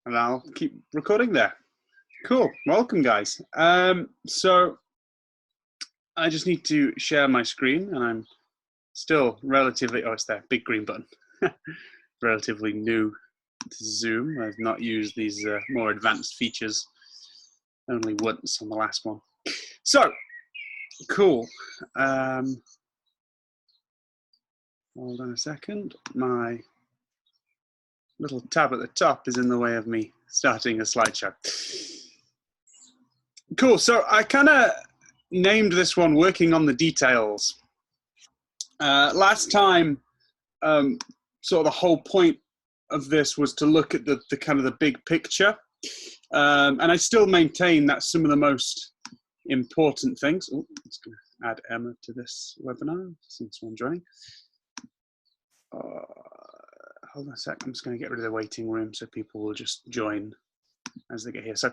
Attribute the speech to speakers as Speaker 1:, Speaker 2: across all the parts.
Speaker 1: and I'll keep recording there. Cool. Welcome, guys. So I just need to share my screen, and I'm still relatively, oh, it's there, big green button. Relatively new to Zoom. I've not used these more advanced features, only once on the last one. So, cool. Hold on a second. My little tab at the top is in the way of me starting a slideshow. Cool. So I kind of named this one "Working on the Details." Last time, sort of the whole point of this was to look at the kind of the big picture, and I still maintain that some of the most important things. Oh, I'm just going to add Emma to this webinar. Since someone joining. Hold on a sec. I'm just going to get rid of the waiting room so people will just join as they get here. So,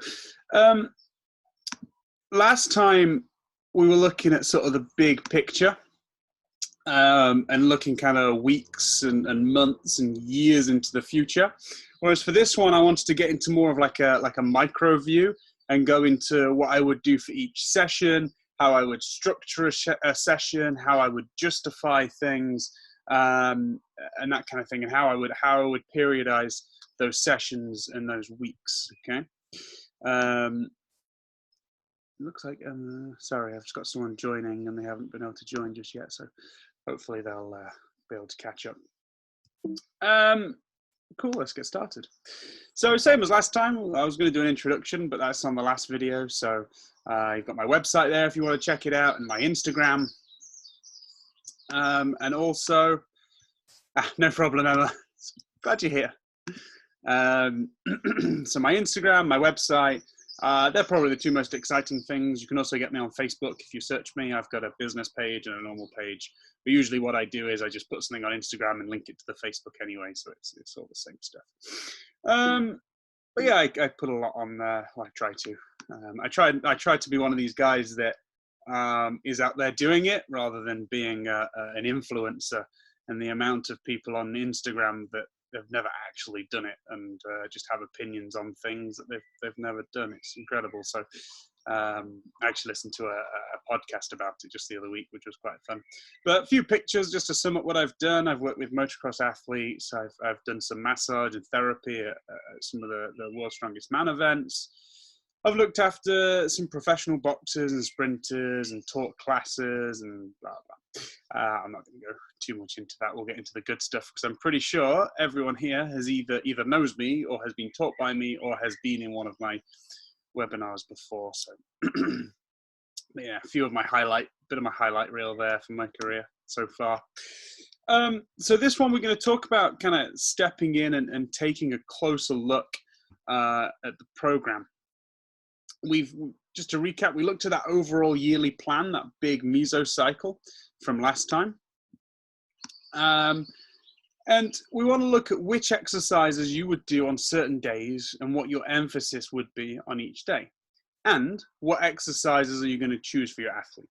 Speaker 1: last time we were looking at sort of the big picture. And looking kind of weeks and months and years into the future. Whereas for this one, I wanted to get into more of like a micro view and go into what I would do for each session, how I would structure a session, how I would justify things, and that kind of thing, and how I would periodize those sessions and those weeks. Okay. Looks like sorry, I've just got someone joining and they haven't been able to join just yet, so hopefully they'll be able to catch up. Cool, let's get started. So same as last time, I was going to do an introduction, but that's on the last video. So you've got my website there if you want to check it out, and my Instagram. And also, no problem, Emma. Glad you're here. So my Instagram, my website, they're probably the two most exciting things. You can also get me on Facebook. If you search me, I've got a business page and a normal page. But usually what I do is I just put something on Instagram and link it to the Facebook anyway. So it's all the same stuff. But yeah, I put a lot on there. Well, I try to. I try to be one of these guys that is out there doing it rather than being an influencer. And the amount of people on Instagram that they've never actually done it and just have opinions on things that they've never done. It's incredible. So I actually listened to a podcast about it just the other week, which was quite fun. But a few pictures just to sum up what I've done. I've worked with motocross athletes. I've done some massage and therapy at some of the World's Strongest Man events. I've looked after some professional boxers and sprinters and taught classes and blah, blah. I'm not going to go too much into that. We'll get into the good stuff because I'm pretty sure everyone here has either knows me or has been taught by me or has been in one of my webinars before. So yeah, a few of my bit of my highlight reel there from my career so far. So this one we're going to talk about kind of stepping in and taking a closer look at the program. Just to recap, we looked at that overall yearly plan, that big mesocycle from last time. And we want to look at which exercises you would do on certain days and what your emphasis would be on each day. And what exercises are you going to choose for your athlete?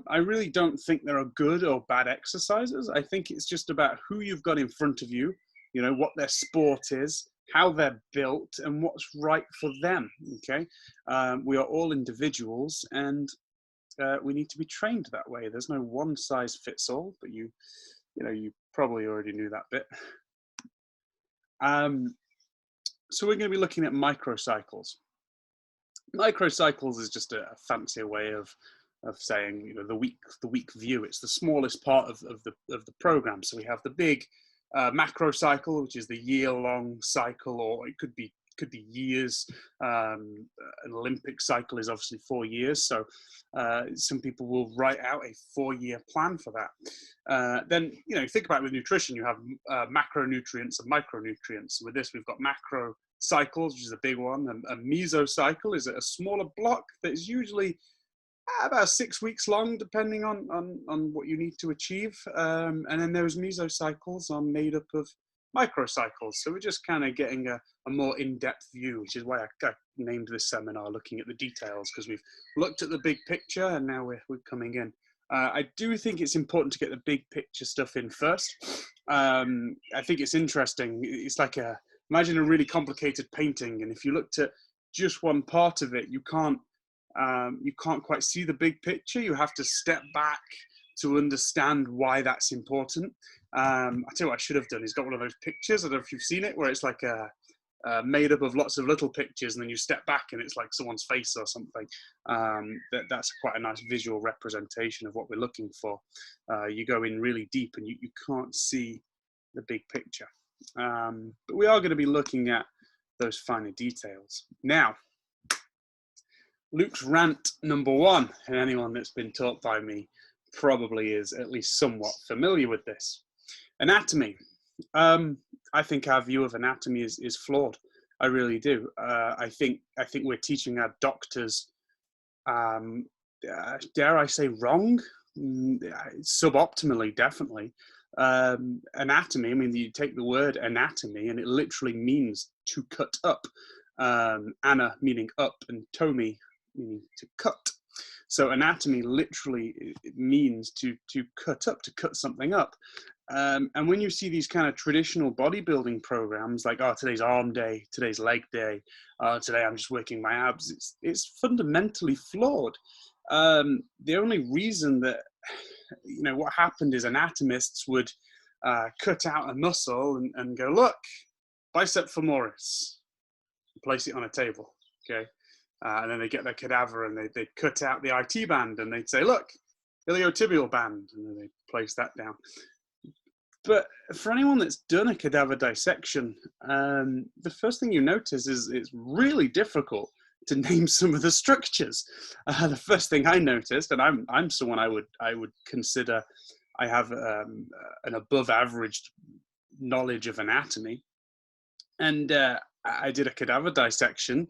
Speaker 1: I really don't think there are good or bad exercises. I think it's just about who you've got in front of you, you know, what their sport is, how they're built, and what's right for them. Okay, we are all individuals, and we need to be trained that way. There's no one size fits all, but you probably already knew that bit. So we're going to be looking at microcycles. Microcycles is just a fancier way of saying, you know, the week view. It's the smallest part of the program. So we have the big macro cycle, which is the year-long cycle, or it could be years. An Olympic cycle is obviously 4 years, so some people will write out a 4-year plan for that. Then, you know, think about it with nutrition. You have macronutrients and micronutrients. With this, we've got macro cycles, which is a big one. A mesocycle is a smaller block that is usually about 6 weeks long, depending on what you need to achieve. And then those mesocycles are made up of microcycles. So we're just kind of getting a more in-depth view, which is why I named this seminar Looking at the Details, because we've looked at the big picture and now we're coming in. I do think it's important to get the big picture stuff in first. I think it's interesting. It's like a Imagine a really complicated painting, and if you looked at just one part of it, you can't quite see the big picture. You have to step back to understand why that's important. I tell you what I should have done. He's got one of those pictures, I don't know if you've seen it, where it's like made up of lots of little pictures, and then you step back and it's like someone's face or something. That's quite a nice visual representation of what we're looking for. You go in really deep and you can't see the big picture. But we are going to be looking at those finer details. Now, Luke's rant number one, and anyone that's been taught by me probably is at least somewhat familiar with this. Anatomy. I think our view of anatomy is flawed. I really do. I think we're teaching our doctors, dare I say, wrong? Suboptimally, definitely. Anatomy, I mean, you take the word anatomy and it literally means to cut up. Ana meaning up and tomi meaning to cut. So anatomy literally means to cut up, to cut something up. And when you see these kind of traditional bodybuilding programs, like, oh, today's arm day, today's leg day, today I'm just working my abs, it's fundamentally flawed. The only reason that, what happened is anatomists would cut out a muscle and go, look, bicep femoris, place it on a table, okay? And then they get their cadaver and they'd cut out the IT band and they'd say, look, iliotibial band, and then they'd place that down. But for anyone that's done a cadaver dissection, the first thing you notice is it's really difficult to name some of the structures. The first thing I noticed, and I'm someone I would consider I have an above average knowledge of anatomy, and I did a cadaver dissection,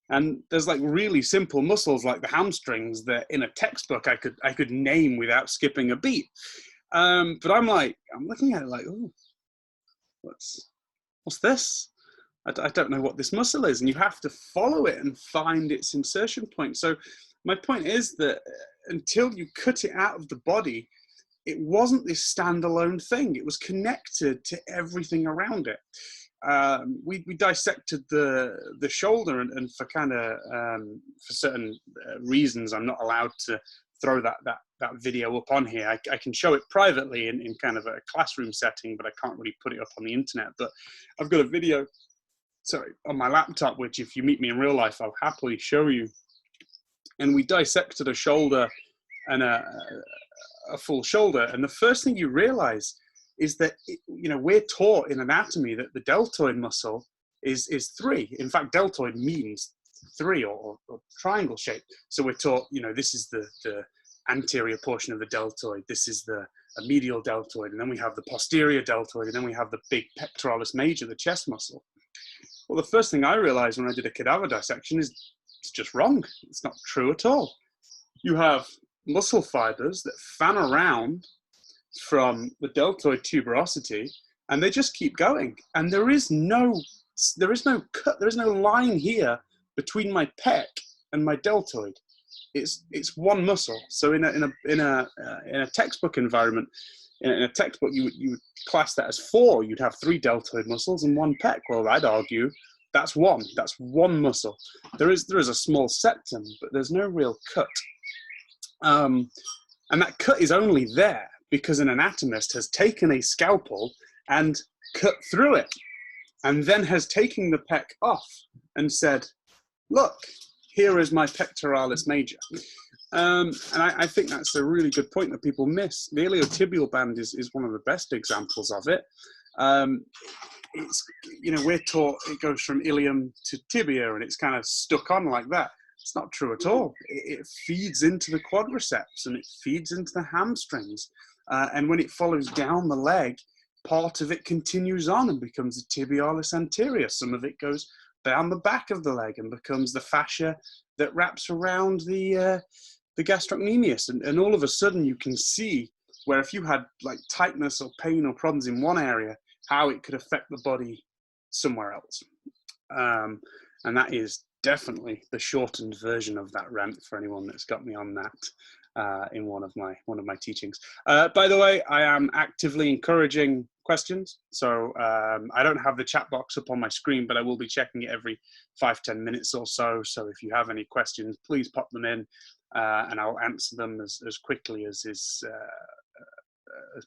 Speaker 1: and there's like really simple muscles like the hamstrings that in a textbook I could name without skipping a beat. But I'm looking at it like, oh, what's this? I don't know what this muscle is, and you have to follow it and find its insertion point. So my point is that until you cut it out of the body, it wasn't this standalone thing. It was connected to everything around it. We dissected the shoulder, and for kind of for certain reasons, I'm not allowed to throw that video up on here. I can show it privately in kind of a classroom setting, but I can't really put it up on the internet. But I've got a video, on my laptop, which if you meet me in real life, I'll happily show you. And we dissected a shoulder and a full shoulder. And the first thing you realize is that, we're taught in anatomy that the deltoid muscle is 3. In fact, deltoid means 3 or triangle shape. So we're taught, this is the anterior portion of the deltoid. This is the medial deltoid. And then we have the posterior deltoid. And then we have the big pectoralis major, the chest muscle. Well, the first thing I realized when I did a cadaver dissection is it's just wrong. It's not true at all. You have muscle fibers that fan around from the deltoid tuberosity, and they just keep going. And there is no cut. There is no line here between my pec and my deltoid. It's one muscle. So in a textbook environment, in a textbook, you would class that as 4. You'd have 3 deltoid muscles and 1 pec. Well, I'd argue that's one muscle. There is a small septum, but there's no real cut. And that cut is only there because an anatomist has taken a scalpel and cut through it, and then has taken the pec off and said, look, here is my pectoralis major. And I think that's a really good point that people miss. The iliotibial band is one of the best examples of it. It's, we're taught it goes from ilium to tibia and it's kind of stuck on like that. It's not true at all. It feeds into the quadriceps and it feeds into the hamstrings. And when it follows down the leg, part of it continues on and becomes the tibialis anterior. Some of it goes down the back of the leg and becomes the fascia that wraps around the gastrocnemius. And all of a sudden you can see where if you had like tightness or pain or problems in one area, how it could affect the body somewhere else. And that is definitely the shortened version of that rant for anyone that's got me on that in one of my teachings. By the way, I am actively encouraging questions. So I don't have the chat box up on my screen, but I will be checking it every 5-10 minutes or so. So if you have any questions, please pop them in, and I'll answer them as quickly as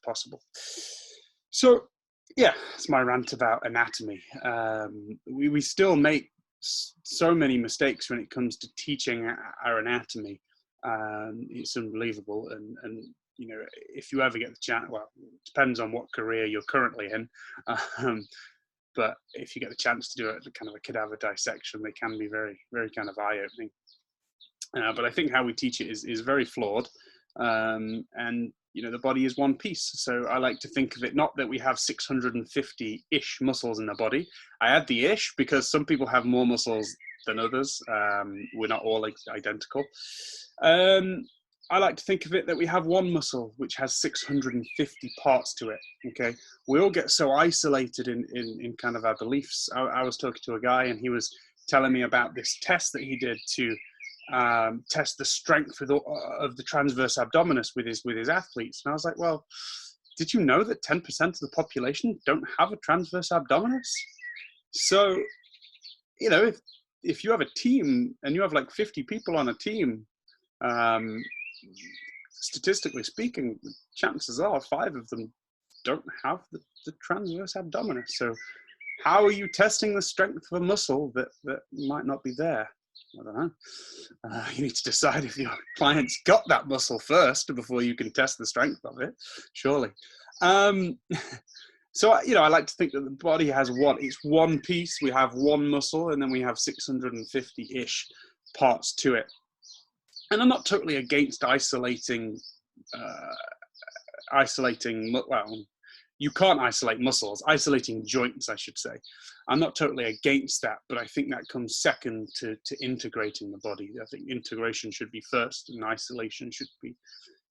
Speaker 1: possible. So yeah, it's my rant about anatomy. We still make so many mistakes when it comes to teaching our anatomy. It's unbelievable, and you know, if you ever get the chance, well, it depends on what career you're currently in, but if you get the chance to do it, kind of a cadaver dissection, they can be very, very kind of eye-opening. But I think how we teach it is very flawed, and you know, the body is one piece. So I like to think of it not that we have 650-ish muscles in the body. I add the ish because some people have more muscles than others. We're not all identical. I like to think of it that we have one muscle which has 650 parts to it. Okay, we all get so isolated in kind of our beliefs. I was talking to a guy and he was telling me about this test that he did to test the strength of the transverse abdominis with his athletes. And I was like, well, did you know that 10% of the population don't have a transverse abdominis? So, you know, if you have a team and you have like 50 people on a team, statistically speaking, chances are 5 of them don't have the transverse abdominis. So how are you testing the strength of a muscle that might not be there? I don't know. You need to decide if your client's got that muscle first before you can test the strength of it, surely. So, you know, I like to think that the body has it's one piece. We have one muscle, and then we have 650-ish parts to it. And I'm not totally against isolating, well, you can't isolate muscles, isolating joints, I should say. I'm not totally against that, but I think that comes second to integrating the body. I think integration should be first and isolation should be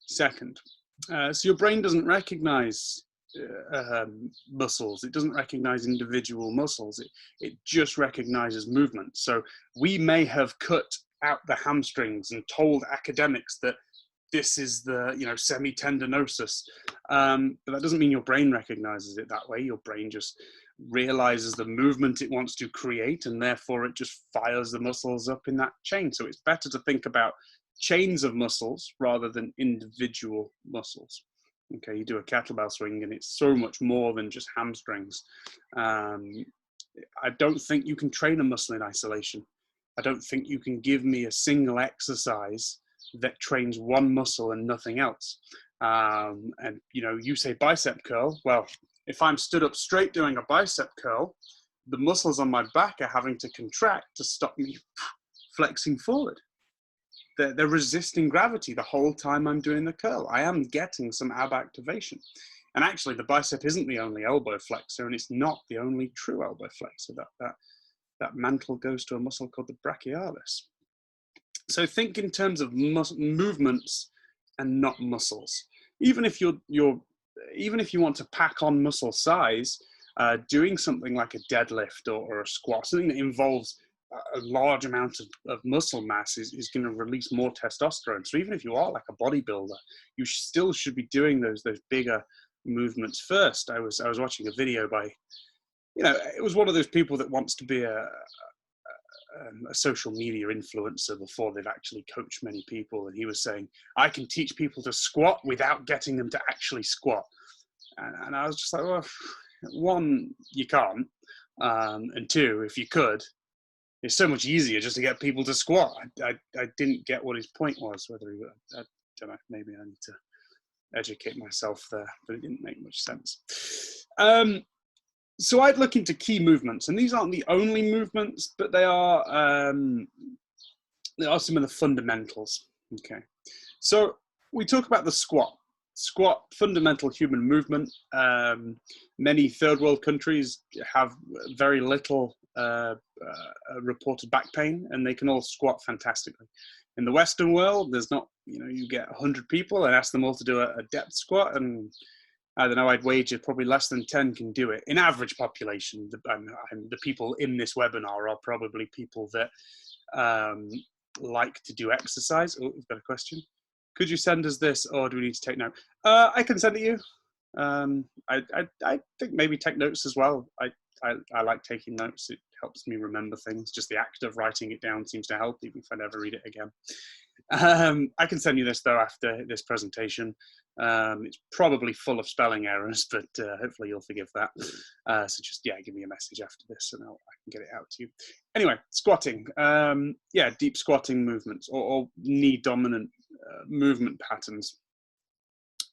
Speaker 1: second. So your brain doesn't recognize muscles. It doesn't recognize individual muscles. It just recognizes movement. So we may have cut out the hamstrings and told academics that this is the, you know, semitendinosus, but that doesn't mean your brain recognizes it that way. Your brain just realizes the movement it wants to create, and therefore it just fires the muscles up in that chain. So it's better to think about chains of muscles rather than individual muscles. Okay, you do a kettlebell swing and it's so much more than just hamstrings. I don't think you can train a muscle in isolation. I don't think you can give me a single exercise that trains one muscle and nothing else. And you know, you say bicep curl. Well, if I'm stood up straight doing a bicep curl, the muscles on my back are having to contract to stop me flexing forward. They're resisting gravity the whole time I'm doing the curl. I am getting some ab activation. And actually the bicep isn't the only elbow flexor, and it's not the only true elbow flexor. That mantle goes to a muscle called the brachialis. So think in terms of movements and not muscles. Even if you want to pack on muscle size, doing something like a deadlift or a squat, something that involves a large amount of muscle mass is going to release more testosterone. So even if you are like a bodybuilder, you still should be doing those bigger movements first. I was watching a video by, you know, it was one of those people that wants to be a social media influencer before they've actually coached many people, and he was saying, I can teach people to squat without getting them to actually squat. And I was just like, well, one, you can't, and two, if you could, it's so much easier just to get people to squat. I didn't get what his point was. Whether I don't know, maybe I need to educate myself there, but it didn't make much sense. So I'd look into key movements, and these aren't the only movements, but they are some of the fundamentals. Okay, so we talk about the squat. Squat, fundamental human movement. Many third world countries have very little reported back pain, and they can all squat fantastically. In the Western world, there's not, you know, you get 100 people and ask them all to do a depth squat, and I don't know, I'd wager probably less than 10 can do it. In average population, the people in this webinar are probably people that like to do exercise. Oh, we've got a question. Could you send us this, or do we need to take note? I can send it you. I think maybe take notes as well. I like taking notes. It helps me remember things. Just the act of writing it down seems to help, even if I never read it again. I can send you this though after this presentation. It's probably full of spelling errors, but hopefully you'll forgive that. So just, yeah, give me a message after this and I can get it out to you. Anyway, squatting. Yeah, deep squatting movements or knee dominant movement patterns.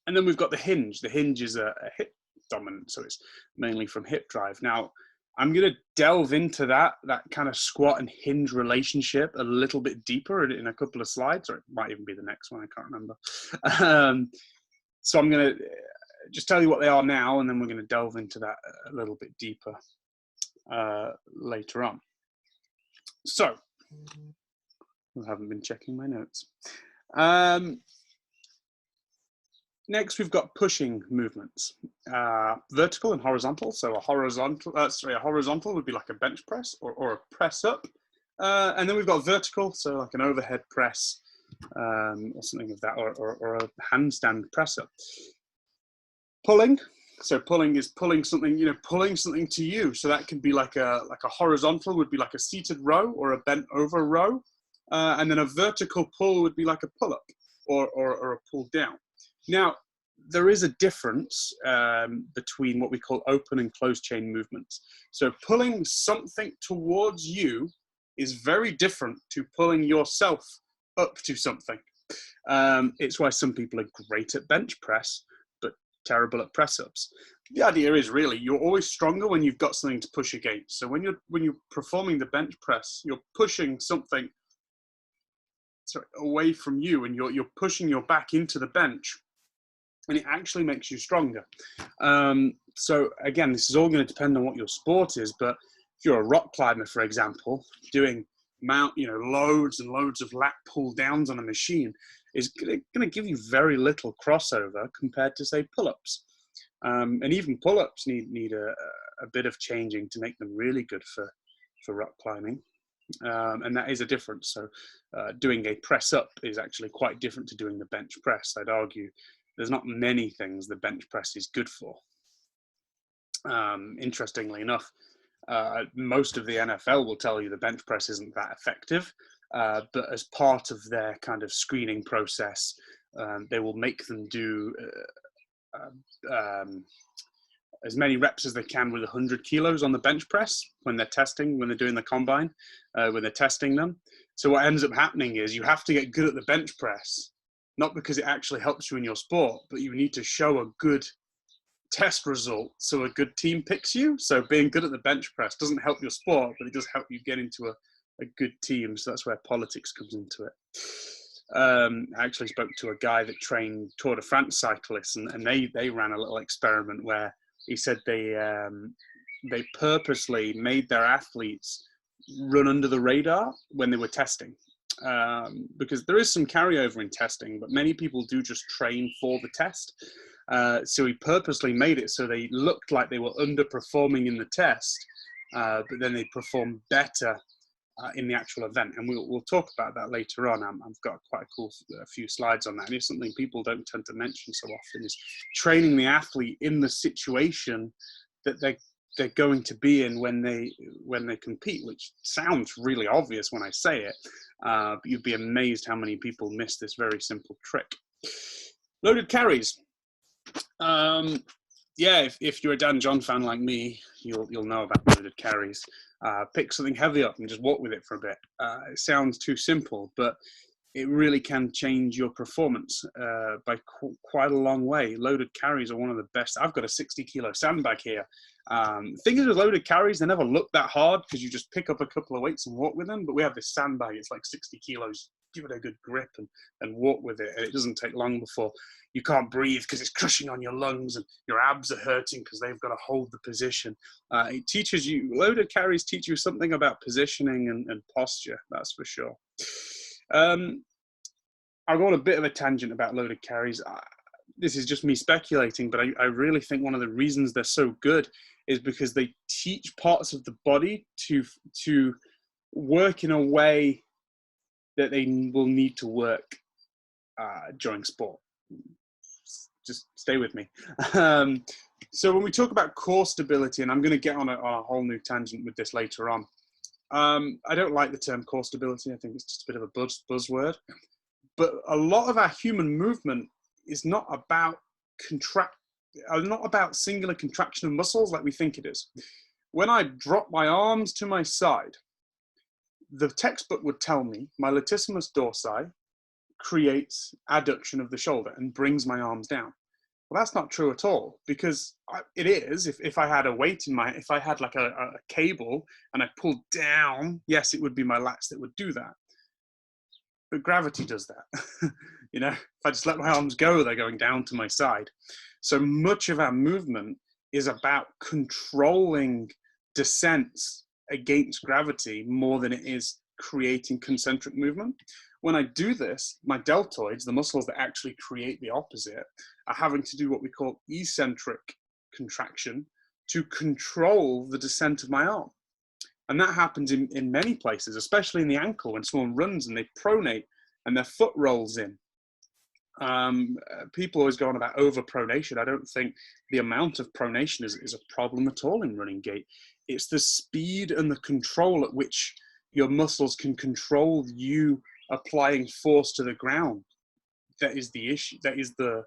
Speaker 1: And then we've got the hinge. The hinge is a hip dominant, so it's mainly from hip drive. Now, I'm going to delve into that kind of squat and hinge relationship a little bit deeper in a couple of slides, or it might even be the next one, I can't remember. So I'm going to just tell you what they are now, and then we're going to delve into that a little bit deeper later on. So, I haven't been checking my notes. Next, we've got pushing movements, vertical and horizontal. So a horizontal would be like a bench press or a press up. And then we've got vertical, so like an overhead press or something of that, or a handstand press up. Pulling, so pulling is pulling something, pulling something to you. So that could be like a horizontal would be like a seated row or a bent over row. And then a vertical pull would be like a pull up or a pull down. Now, there is a difference between what we call open and closed chain movements. So pulling something towards you is very different to pulling yourself up to something. It's why some people are great at bench press, but terrible at press ups. The idea is really you're always stronger when you've got something to push against. So when you're performing the bench press, you're pushing something away from you, and you're pushing your back into the bench. And it actually makes you stronger. So again, this is all going to depend on what your sport is, but if you're a rock climber, for example, doing loads and loads of lat pull downs on a machine is going to give you very little crossover compared to, say, pull-ups. And even pull-ups need a bit of changing to make them really good for rock climbing. And that is a difference. So doing a press up is actually quite different to doing the bench press. I'd argue there's not many things the bench press is good for. Interestingly enough, most of the NFL will tell you the bench press isn't that effective, but as part of their kind of screening process, they will make them do as many reps as they can with 100 kilos on the bench press when they're doing the combine, when they're testing them. So what ends up happening is you have to get good at the bench press, not because it actually helps you in your sport, but you need to show a good test result so a good team picks you. So being good at the bench press doesn't help your sport, but it does help you get into a good team. So that's where politics comes into it. I actually spoke to a guy that trained Tour de France cyclists, and they ran a little experiment where he said they purposely made their athletes run under the radar when they were testing. Because there is some carryover in testing, but many people do just train for the test. So he purposely made it so they looked like they were underperforming in the test, but then they performed better in the actual event. And we'll talk about that later on. I've got quite a cool few slides on that. And it's something people don't tend to mention so often, is training the athlete in the situation that they're going to be in when they compete, which sounds really obvious when I say it, but you'd be amazed how many people miss this very simple trick. Loaded carries. Yeah, if you're a Dan John fan like me, you'll know about loaded carries. Pick something heavy up and just walk with it for a bit. It sounds too simple, but it really can change your performance by quite a long way. Loaded carries are one of the best. I've got a 60-kilo sandbag here. Thing is with loaded carries, they never look that hard because you just pick up a couple of weights and walk with them. But we have this sandbag, it's like 60 kilos. Give it a good grip and walk with it. And it doesn't take long before you can't breathe because it's crushing on your lungs and your abs are hurting because they've got to hold the position. It teaches you, loaded carries teach you something about positioning and posture, that's for sure. I'll go on a bit of a tangent about loaded carries. This is just me speculating, but I really think one of the reasons they're so good is because they teach parts of the body to work in a way that they will need to work during sport. just stay with me. So when we talk about core stability, and I'm going to get on a whole new tangent with this later on. I don't like the term core stability. I think it's just a bit of a buzzword. But a lot of our human movement is not about singular contraction of muscles like we think it is. When I drop my arms to my side, the textbook would tell me my latissimus dorsi creates adduction of the shoulder and brings my arms down. Well, that's not true at all, because it is. If I had a weight if I had like a cable and I pulled down, yes, it would be my lats that would do that. But gravity does that. You know, if I just let my arms go, they're going down to my side. So much of our movement is about controlling descents against gravity more than it is creating concentric movement. When I do this, my deltoids, the muscles that actually create the opposite, are having to do what we call eccentric contraction to control the descent of my arm. And that happens in many places, especially in the ankle when someone runs and they pronate and their foot rolls in. People always go on about overpronation. I don't think the amount of pronation is a problem at all in running gait. It's the speed and the control at which your muscles can control you applying force to the ground. That is the issue. That is the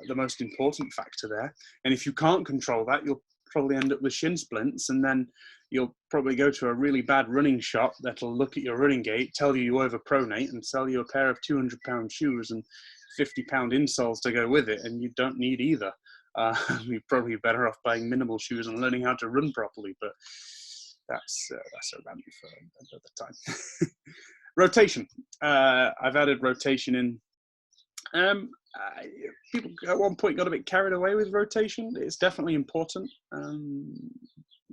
Speaker 1: most important factor there. And if you can't control that, you'll probably end up with shin splints, and then you'll probably go to a really bad running shop that'll look at your running gait, tell you overpronate, and sell you a pair of 200-pound shoes and 50-pound insoles to go with it, and you don't need either. You're probably better off buying minimal shoes and learning how to run properly, but that's a rant for another time. Rotation. I've added rotation in. People at one point got a bit carried away with rotation. It's definitely important.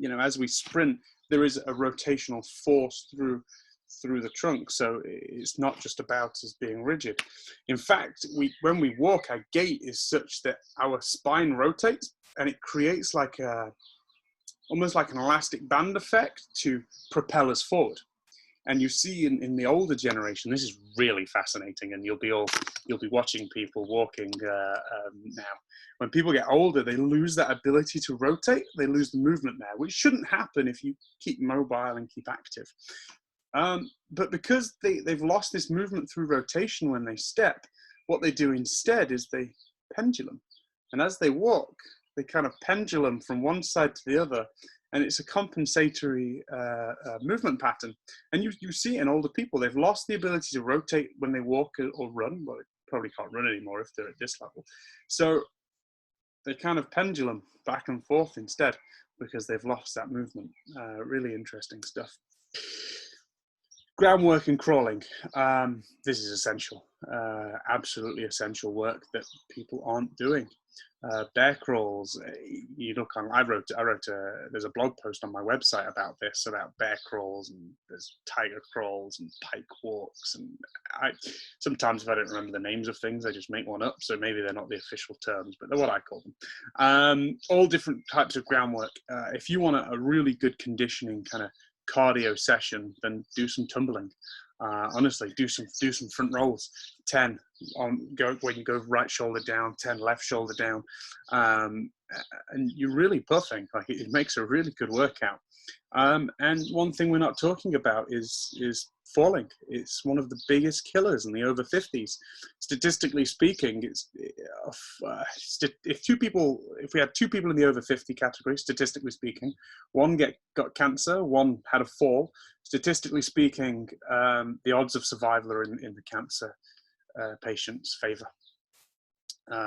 Speaker 1: You know, as we sprint, there is a rotational force through the trunk, so it's not just about us being rigid. In fact, when we walk, our gait is such that our spine rotates, and it creates like almost like an elastic band effect to propel us forward. And you see in the older generation, this is really fascinating, and you'll be watching people walking now. When people get older, they lose that ability to rotate. They lose the movement there, which shouldn't happen if you keep mobile and keep active. But because they've lost this movement through rotation when they step, what they do instead is they pendulum. And as they walk, they kind of pendulum from one side to the other. And it's a compensatory movement pattern. And you see it in older people. They've lost the ability to rotate when they walk or run. Well, they probably can't run anymore if they're at this level. So they kind of pendulum back and forth instead because they've lost that movement. Really interesting stuff. Groundwork and crawling. This is essential. Absolutely essential work that people aren't doing. Bear crawls. You look on. There's a blog post on my website about this, about bear crawls, and there's tiger crawls and pike walks. And sometimes if I don't remember the names of things, I just make one up. So maybe they're not the official terms, but they're what I call them. All different types of groundwork. If you want a really good conditioning kind of cardio session, then do some tumbling. Honestly, do some front rolls. 10 when you go right shoulder down, 10 left shoulder down, and you're really buffing. Like it makes a really good workout. And one thing we're not talking about is falling. It's one of the biggest killers in the over 50s. Statistically speaking, if we had two people in the over 50 category, statistically speaking, one got cancer, one had a fall. Statistically speaking, the odds of survival are in the cancer patient's favor.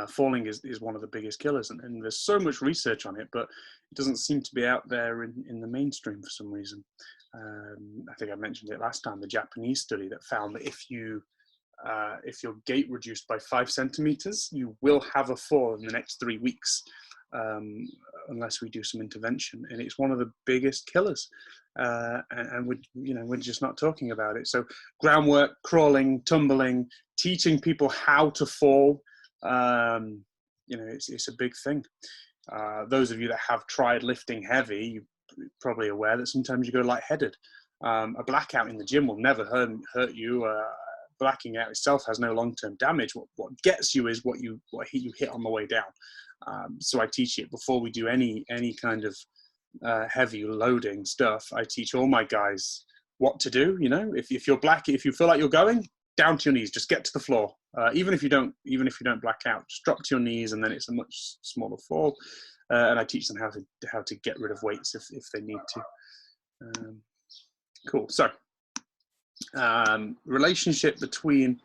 Speaker 1: Falling is one of the biggest killers, and there's so much research on it, but it doesn't seem to be out there in the mainstream for some reason. I think I mentioned it last time, the Japanese study that found that if your gait reduced by 5 centimeters, you will have a fall in the next 3 weeks, unless we do some intervention. And it's one of the biggest killers. And we're just not talking about it. So groundwork, crawling, tumbling, teaching people how to fall, it's a big thing. Those of you that have tried lifting heavy, you're probably aware that sometimes you go lightheaded. A blackout in the gym will never hurt you. blacking out itself has no long-term damage. What gets you is what you hit on the way down. So I teach it before we do any kind of heavy loading stuff. I teach all my guys what to do. You know, if you're black, if you feel like you're going down to your knees, just get to the floor. Even if you don't black out, just drop to your knees, and then it's a much smaller fall. And I teach them how to get rid of weights if they need to. Cool. So relationship between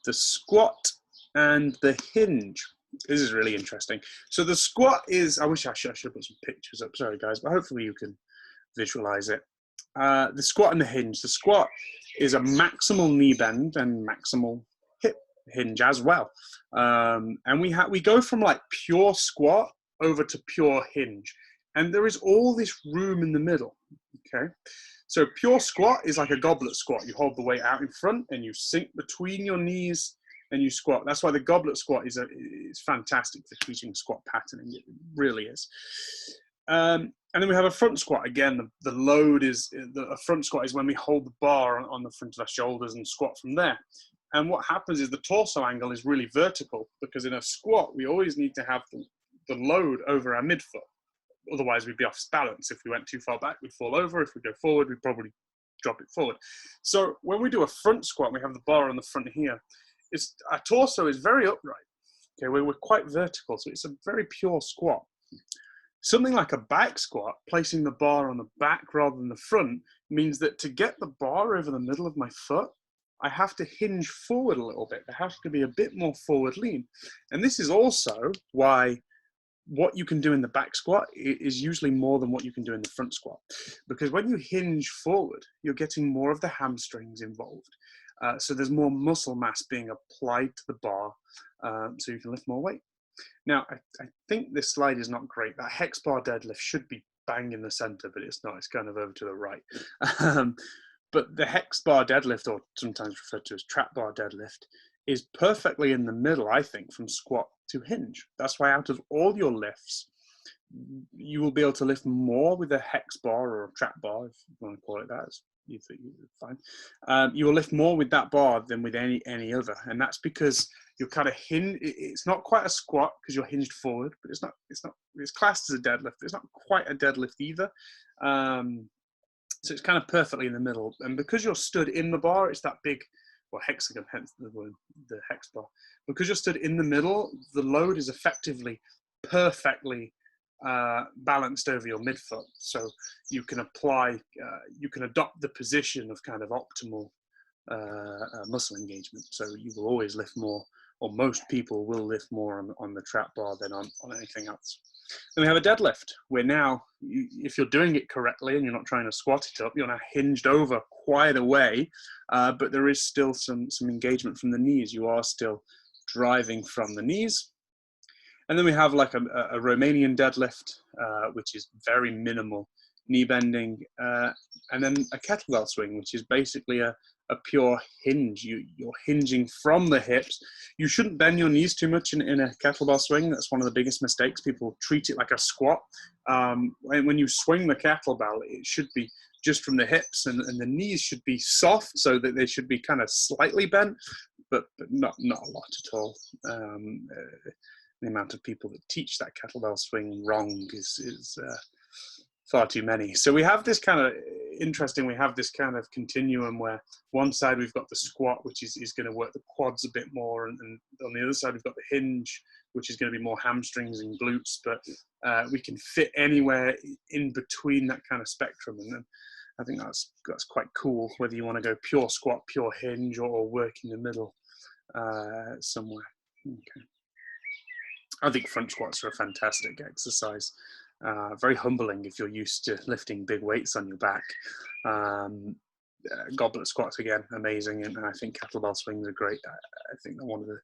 Speaker 1: the squat and the hinge. This is really interesting. So the squat is, I wish I should put some pictures up, sorry guys, but hopefully you can visualize it. The squat and the hinge. The squat is a maximal knee bend and maximal hip hinge as well. And we go from like pure squat over to pure hinge. And there is all this room in the middle, okay? So pure squat is like a goblet squat. You hold the weight out in front and you sink between your knees and you squat. That's why the goblet squat is fantastic for teaching squat patterning. It really is. And then we have a front squat. Again, the load is, a front squat is when we hold the bar on the front of our shoulders and squat from there. And what happens is the torso angle is really vertical, because in a squat, we always need to have the load over our midfoot. Otherwise, we'd be off balance. If we went too far back, we'd fall over. If we go forward, we'd probably drop it forward. So when we do a front squat, we have the bar on the front here. Our torso is very upright. Okay, we're quite vertical, so it's a very pure squat. Something like a back squat, placing the bar on the back rather than the front, means that to get the bar over the middle of my foot, I have to hinge forward a little bit. There has to be a bit more forward lean. And this is also why what you can do in the back squat is usually more than what you can do in the front squat. Because when you hinge forward, you're getting more of the hamstrings involved. So there's more muscle mass being applied to the bar, so you can lift more weight. Now, I think this slide is not great. That hex bar deadlift should be bang in the center, but it's not. It's kind of over to the right. But the hex bar deadlift, or sometimes referred to as trap bar deadlift, is perfectly in the middle, I think, from squat to hinge. That's why out of all your lifts, you will be able to lift more with a hex bar or a trap bar, if you want to call it that. You think fine. You will lift more with that bar than with any other, and that's because you're kind of it's not quite a squat because you're hinged forward, but it's classed as a deadlift. It's not quite a deadlift either. So it's kind of perfectly in the middle, and because you're stood in the bar, it's that big, well, hexagon, hence the hex bar. Because you're stood in the middle, the load is effectively perfectly balanced over your midfoot, so you can you can adopt the position of kind of optimal muscle engagement. So you will always lift more, or most people will lift more on the trap bar than on anything else. Then we have a deadlift, where now, if you're doing it correctly and you're not trying to squat it up, you're now hinged over quite a way, but there is still some engagement from the knees. You are still driving from the knees. And then we have like a Romanian deadlift, which is very minimal knee bending, and then a kettlebell swing, which is basically a pure hinge. You're hinging from the hips. You shouldn't bend your knees too much in a kettlebell swing. That's one of the biggest mistakes. People treat it like a squat. When you swing the kettlebell, it should be just from the hips, and the knees should be soft, so that they should be kind of slightly bent, but not a lot at all. The amount of people that teach that kettlebell swing wrong is far too many. So we have this kind of interesting, we have this kind of continuum where one side we've got the squat, which is going to work the quads a bit more, and on the other side we've got the hinge, which is going to be more hamstrings and glutes, but we can fit anywhere in between that kind of spectrum. And then I think that's quite cool, whether you want to go pure squat, pure hinge, or work in the middle somewhere. Okay. I think front squats are a fantastic exercise. Very humbling if you're used to lifting big weights on your back. Goblet squats, again, amazing. And I think kettlebell swings are great. I think that one of the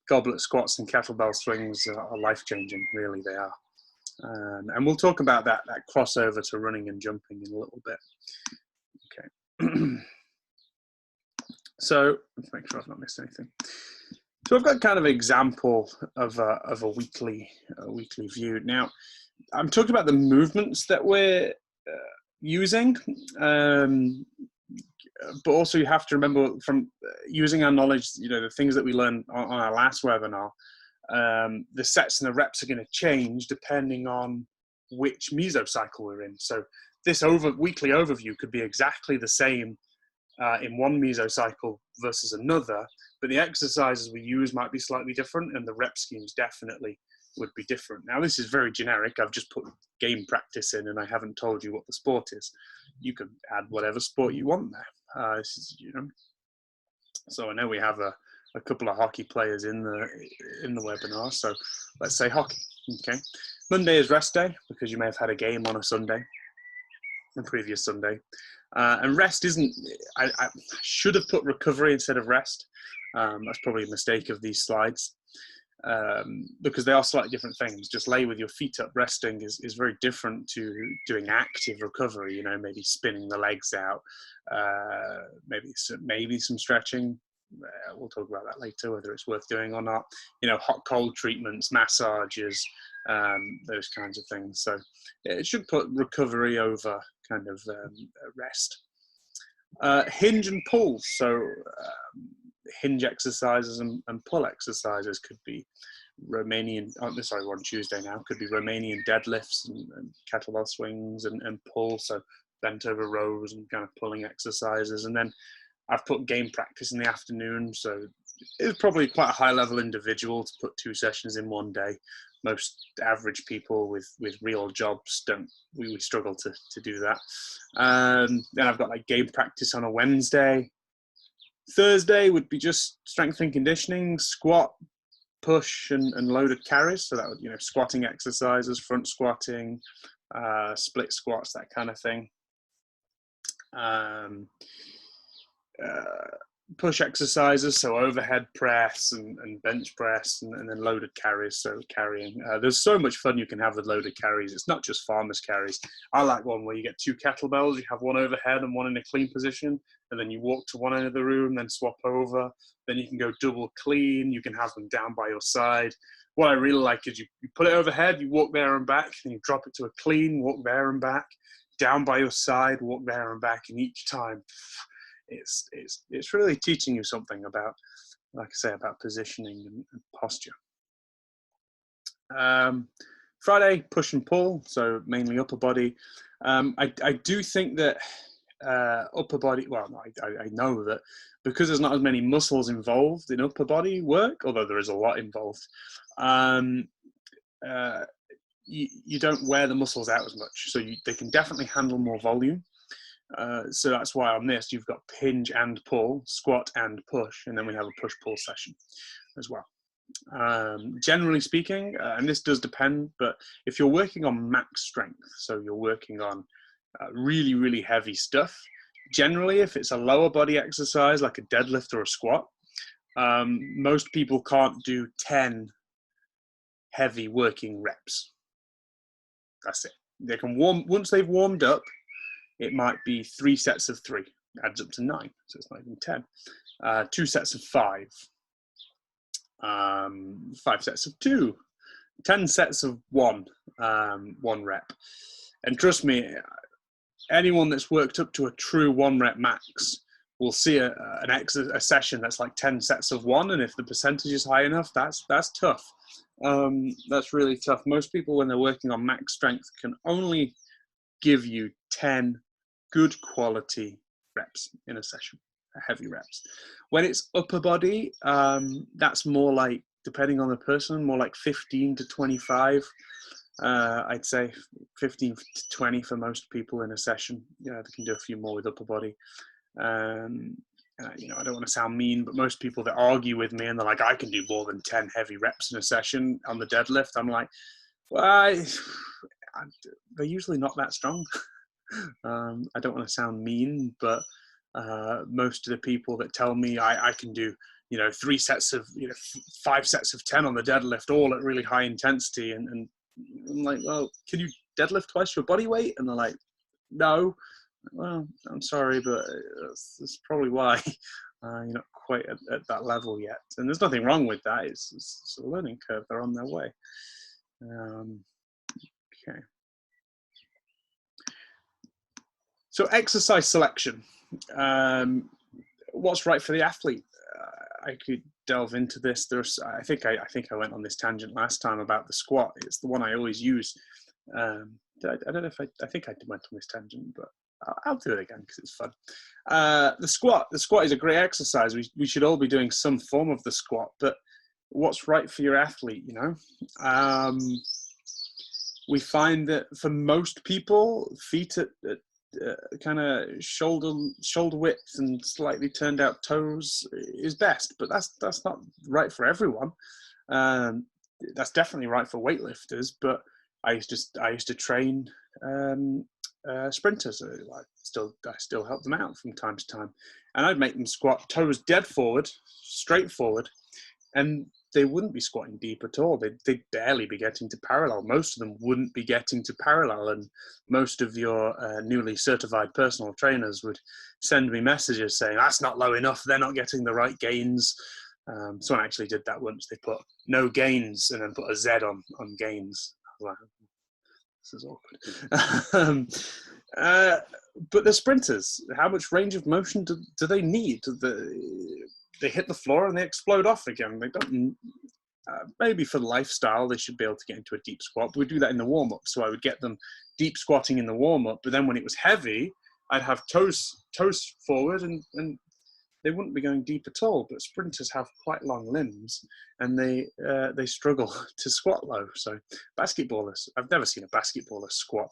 Speaker 1: goblet squats and kettlebell swings are life-changing, really they are. And we'll talk about that crossover to running and jumping in a little bit. Okay. So let's make sure I've not missed anything. So I've got kind of an example of a weekly view. Now, I'm talking about the movements that we're using. but also you have to remember from using our knowledge, the things that we learned on our last webinar, the sets and the reps are going to change depending on which mesocycle we're in. So this weekly overview could be exactly the same in one mesocycle versus another, but the exercises we use might be slightly different, and the rep schemes definitely would be different. Now, this is very generic. I've just put game practice in, and I haven't told you what the sport is. You can add whatever sport you want there. This is, So I know we have a couple of hockey players in the webinar. So let's say hockey. Okay. Monday is rest day because you may have had a game on a Sunday, the previous Sunday. And rest isn't, I should have put recovery instead of rest. That's probably a mistake of these slides because they are slightly different things. Just lay with your feet up. Resting is very different to doing active recovery, maybe spinning the legs out, maybe some stretching. We'll talk about that later, whether it's worth doing or not. Hot cold treatments, massages, those kinds of things. So it should put recovery over kind of rest. Hinge and pull. So hinge exercises and pull exercises could be Romanian, we're on Tuesday now, could be Romanian deadlifts and kettlebell swings and pull. So bent over rows and kind of pulling exercises. And then I've put game practice in the afternoon, so it's probably quite a high-level individual to put 2 sessions in one day. Most average people with real jobs we struggle to do that. Then I've got like game practice on a Wednesday. Thursday would be just strength and conditioning, squat, push, and loaded carries. So that would, squatting exercises, front squatting, split squats, that kind of thing. Push exercises, so overhead press and bench press, and then loaded carries, so carrying. There's so much fun you can have with loaded carries. It's not just farmers carries. I like one where you get 2 kettlebells, you have one overhead and one in a clean position, and then you walk to one end of the room, then swap over, then you can go double clean, you can have them down by your side. What I really like is you put it overhead, you walk there and back, and you drop it to a clean, walk there and back, down by your side, walk there and back, and each time it's really teaching you something about, like I say, about positioning and posture. Friday, push and pull, so mainly upper body. I do think that upper body, I know that because there's not as many muscles involved in upper body work, although there is a lot involved, you don't wear the muscles out as much, so they can definitely handle more volume. So that's why on this you've got hinge and pull, squat and push, and then we have a push-pull session as well. Generally speaking, and this does depend, but if you're working on max strength, so you're working on really, really heavy stuff, generally if it's a lower body exercise like a deadlift or a squat, most people can't do 10 heavy working reps. That's it. They can once they've warmed up, it might be 3 sets of 3, adds up to 9, so it's not even 10. 2 sets of 5, 5 sets of 2, 10 sets of 1, 1 rep. And trust me, anyone that's worked up to a true 1 rep max will see a session that's like 10 sets of 1, and if the percentage is high enough, that's tough. That's really tough. Most people, when they're working on max strength, can only give you 10 good quality reps in a session, heavy reps. When it's upper body, that's more like, depending on the person, more like 15 to 25. I'd say 15 to 20 for most people in a session. They can do a few more with upper body. I don't want to sound mean, but most people that argue with me and they're like, I can do more than 10 heavy reps in a session on the deadlift, I'm like, well, they're usually not that strong. I don't want to sound mean, but most of the people that tell me I can do 3 sets of 5 sets of 10 on the deadlift, all at really high intensity, and I'm like, well, can you deadlift twice your body weight? And they're like, no. Well, I'm sorry, but that's probably why you're not quite at that level yet. And there's nothing wrong with that. It's a learning curve. They're on their way. Okay. So exercise selection. What's right for the athlete? I could delve into this. I think I went on this tangent last time about the squat. It's the one I always use. I don't know if I think I went on this tangent, but I'll do it again because it's fun. The squat is a great exercise. We should all be doing some form of the squat, but what's right for your athlete, you know? We find that for most people, feet at kind of shoulder width and slightly turned out toes is best, but that's not right for everyone. That's definitely right for weightlifters, but I used to train sprinters. I still help them out from time to time, and I'd make them squat toes dead forward, straight forward, and they wouldn't be squatting deep at all. They'd barely be getting to parallel. Most of them wouldn't be getting to parallel, and most of your newly certified personal trainers would send me messages saying, that's not low enough, they're not getting the right gains. Someone actually did that once. They put no gains and then put a Z on gains. I was like, this is awkward. But the sprinters, how much range of motion do they need? They hit the floor and they explode off again. They don't. Maybe for lifestyle, they should be able to get into a deep squat. But we do that in the warm up. So I would get them deep squatting in the warm up. But then when it was heavy, I'd have toes forward, and they wouldn't be going deep at all. But sprinters have quite long limbs, and they struggle to squat low. So basketballers, I've never seen a basketballer squat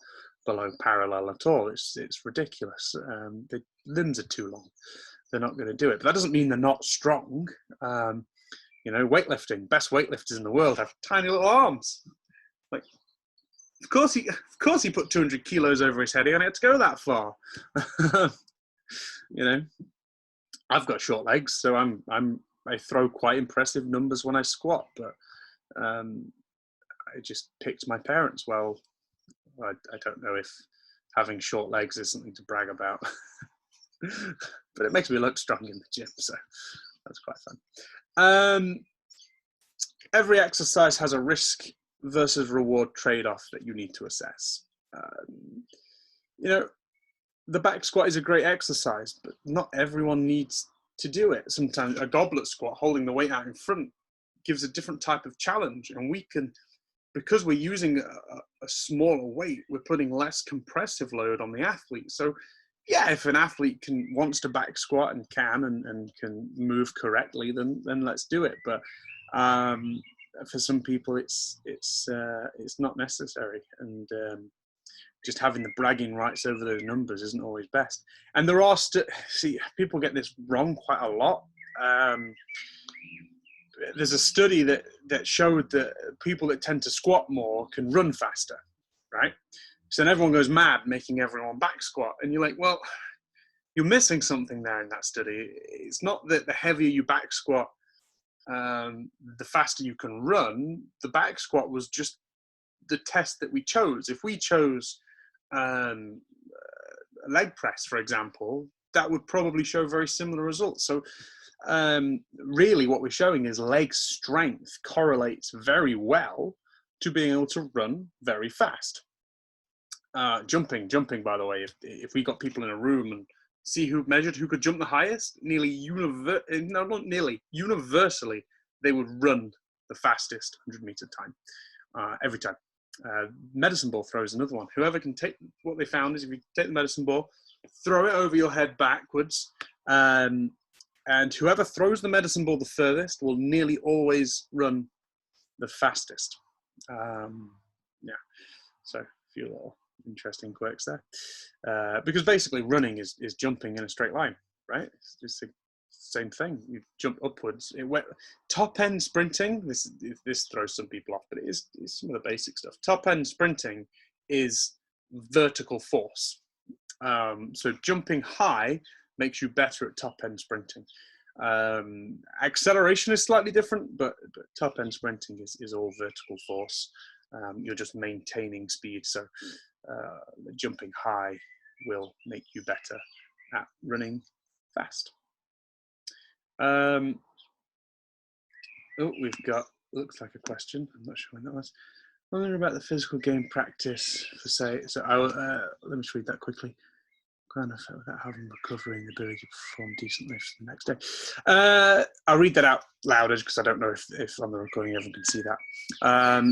Speaker 1: below parallel at all. It's ridiculous. The limbs are too long. They're not going to do it. But that doesn't mean they're not strong. You know, weightlifting, best weightlifters in the world have tiny little arms. Like, of course he put 200 kilos over his head. He only had to go that far. You know, I've got short legs, so I throw quite impressive numbers when I squat. But I just picked my parents well. I don't know if having short legs is something to brag about. But it makes me look strong in the gym, so that's quite fun. Every exercise has a risk versus reward trade-off that you need to assess. You know, the back squat is a great exercise, but not everyone needs to do it. Sometimes a goblet squat, holding the weight out in front, gives a different type of challenge, and we can, because we're using a smaller weight, we're putting less compressive load on the athlete. So yeah, if an athlete wants to back squat and can move correctly, then let's do it. But for some people, it's not necessary, and just having the bragging rights over those numbers isn't always best. And there are see, people get this wrong quite a lot. There's a study that showed that people that tend to squat more can run faster, right? So then everyone goes mad, making everyone back squat. And you're like, well, you're missing something there in that study. It's not that the heavier you back squat, the faster you can run. The back squat was just the test that we chose. If we chose a leg press, for example, that would probably show very similar results. So really what we're showing is leg strength correlates very well to being able to run very fast. Jumping, by the way, if we got people in a room and see who measured who could jump the highest, universally, they would run the fastest 100-meter time every time. Medicine ball throw is another one. Whoever can take, what they found is if you take the medicine ball, throw it over your head backwards, and whoever throws the medicine ball the furthest will nearly always run the fastest. Yeah, so a few little interesting quirks there, because basically running is jumping in a straight line, right? It's just the same thing. You jump upwards. Top end sprinting, this throws some people off, but it's some of the basic stuff. Top end sprinting is vertical force. So jumping high makes you better at top end sprinting. Acceleration is slightly different, but top end sprinting is all vertical force. You're just maintaining speed. So jumping high will make you better at running fast. We've got, looks like a question. I'm not sure when that was. Wondering about the physical game practice for say. So let me just read that quickly. kind of effect without having recovery and the ability to perform decent lifts the next day? I'll read that out louder because I don't know if on the recording everyone can see that.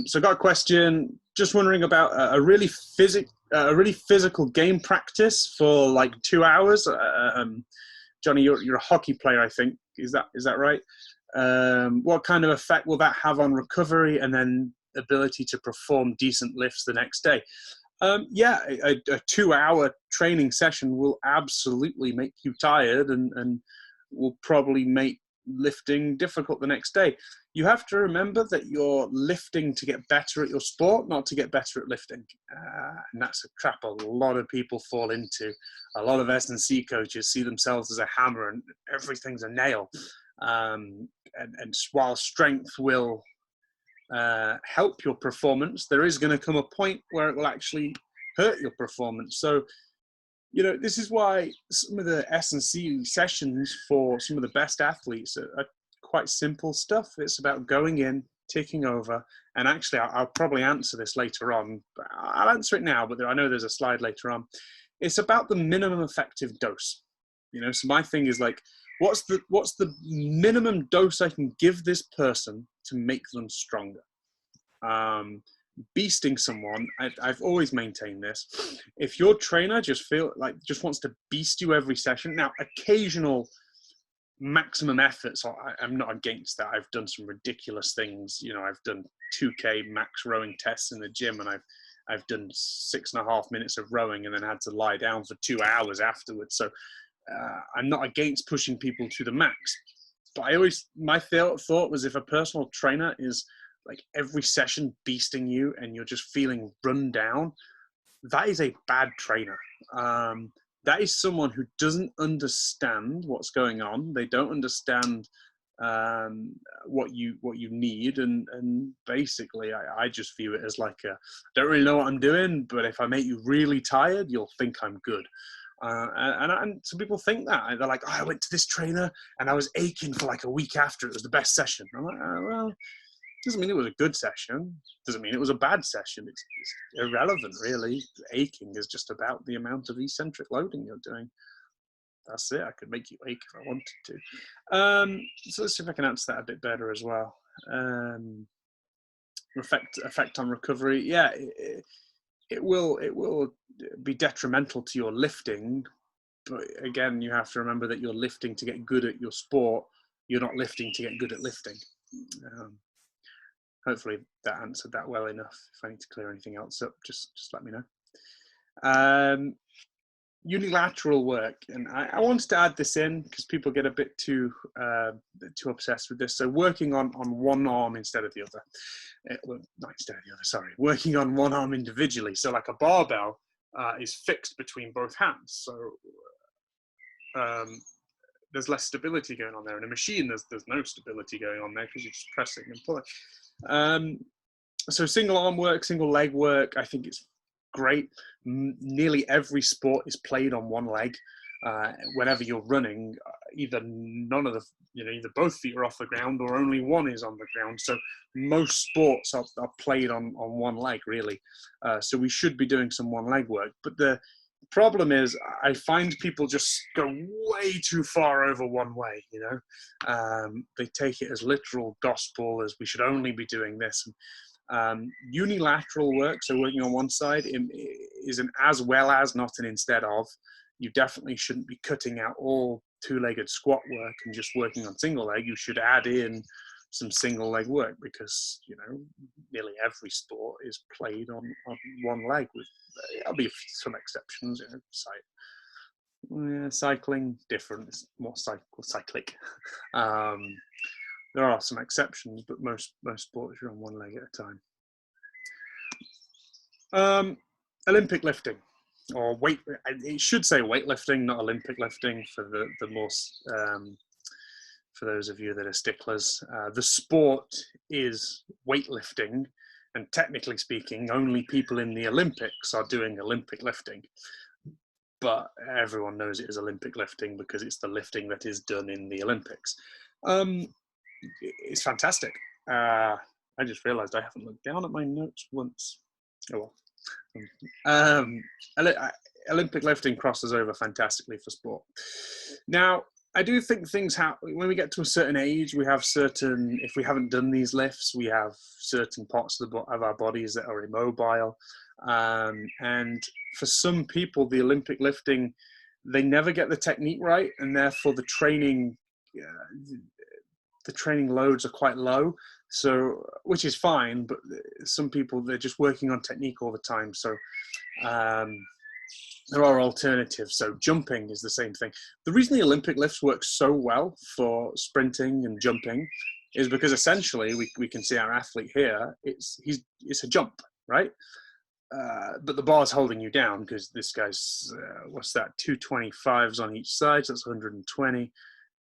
Speaker 1: So I got a question, just wondering about a really physical game practice for like 2 hours. Johnny, you're a hockey player, I think. Is that right? What kind of effect will that have on recovery and then ability to perform decent lifts the next day? Yeah, a 2-hour training session will absolutely make you tired and will probably make lifting difficult the next day. You have to remember that you're lifting to get better at your sport, not to get better at lifting. And that's a trap a lot of people fall into. A lot of S&C coaches see themselves as a hammer and everything's a nail. And while strength will help your performance, there is going to come a point where it will actually hurt your performance. So, this is why some of the S&C sessions for some of the best athletes are quite simple stuff. It's about going in, taking over, and actually I'll probably answer this later on. But I'll answer it now, but I know there's a slide later on. It's about the minimum effective dose. So my thing is like, what's the minimum dose I can give this person to make them stronger? Beasting someone, I've always maintained this. If your trainer just wants to beast you every session, now occasional maximum efforts, I'm not against that. I've done some ridiculous things. I've done 2K max rowing tests in the gym, and I've done 6.5 minutes of rowing and then had to lie down for 2 hours afterwards. So I'm not against pushing people to the max, but my thought was, if a personal trainer is like every session beasting you and you're just feeling run down, that is a bad trainer. That is someone who doesn't understand what's going on. They don't understand what you need, and basically I just view it as like don't really know what I'm doing, but if I make you really tired, you'll think I'm good. And some people think that. They're like, I went to this trainer and I was aching for like a week after. It was the best session. I'm like, well, doesn't mean it was a good session. Doesn't mean it was a bad session. It's irrelevant, really. Aching is just about the amount of eccentric loading you're doing. That's it. I could make you ache if I wanted to. So let's see if I can answer that a bit better as well. Effect on recovery. Yeah, it will be detrimental to your lifting. But again, you have to remember that you're lifting to get good at your sport. You're not lifting to get good at lifting. Hopefully that answered that well enough. If I need to clear anything else up, just let me know. Unilateral work, and I wanted to add this in because people get a bit too obsessed with this. So working on one arm instead of the other. Not instead of the other, sorry. Working on one arm individually. So like a barbell is fixed between both hands. So there's less stability going on there. In a machine, there's no stability going on there because you're just pressing and pulling. So single arm work, single leg work, I think it's great. Nearly every sport is played on one leg. Whenever you're running, either both feet are off the ground or only one is on the ground. So most sports are played on one leg, really. So we should be doing some one leg work. But the problem is, I find people just go way too far over one way. They take it as literal gospel, as we should only be doing this. Unilateral work, so working on one side, is an as well as, not an instead of. You definitely shouldn't be cutting out all two-legged squat work and just working on single leg. You should add in some single leg work because nearly every sport is played on one leg. There'll be some exceptions. Cycling different, it's more cyclic. There are some exceptions, but most sports are on one leg at a time. Olympic lifting, or it should say weightlifting, not Olympic lifting for the most, for those of you that are sticklers. The sport is weightlifting, and technically speaking, only people in the Olympics are doing Olympic lifting. But everyone knows it is Olympic lifting because it's the lifting that is done in the Olympics. It's fantastic. I just realized I haven't looked down at my notes once. Oh well. Olympic lifting crosses over fantastically for sport. Now, I do think things happen when we get to a certain age. We have certain, if we haven't done these lifts, we have certain parts of our bodies that are immobile. And for some people, the Olympic lifting, they never get the technique right, and therefore the training loads are quite low. So, which is fine, but some people, they're just working on technique all the time. So there are alternatives. So jumping is the same thing. The reason the Olympic lifts work so well for sprinting and jumping is because essentially we can see our athlete here. It's a jump, right? But the bar's holding you down because this guy's, what's that, 225s on each side, so that's 120.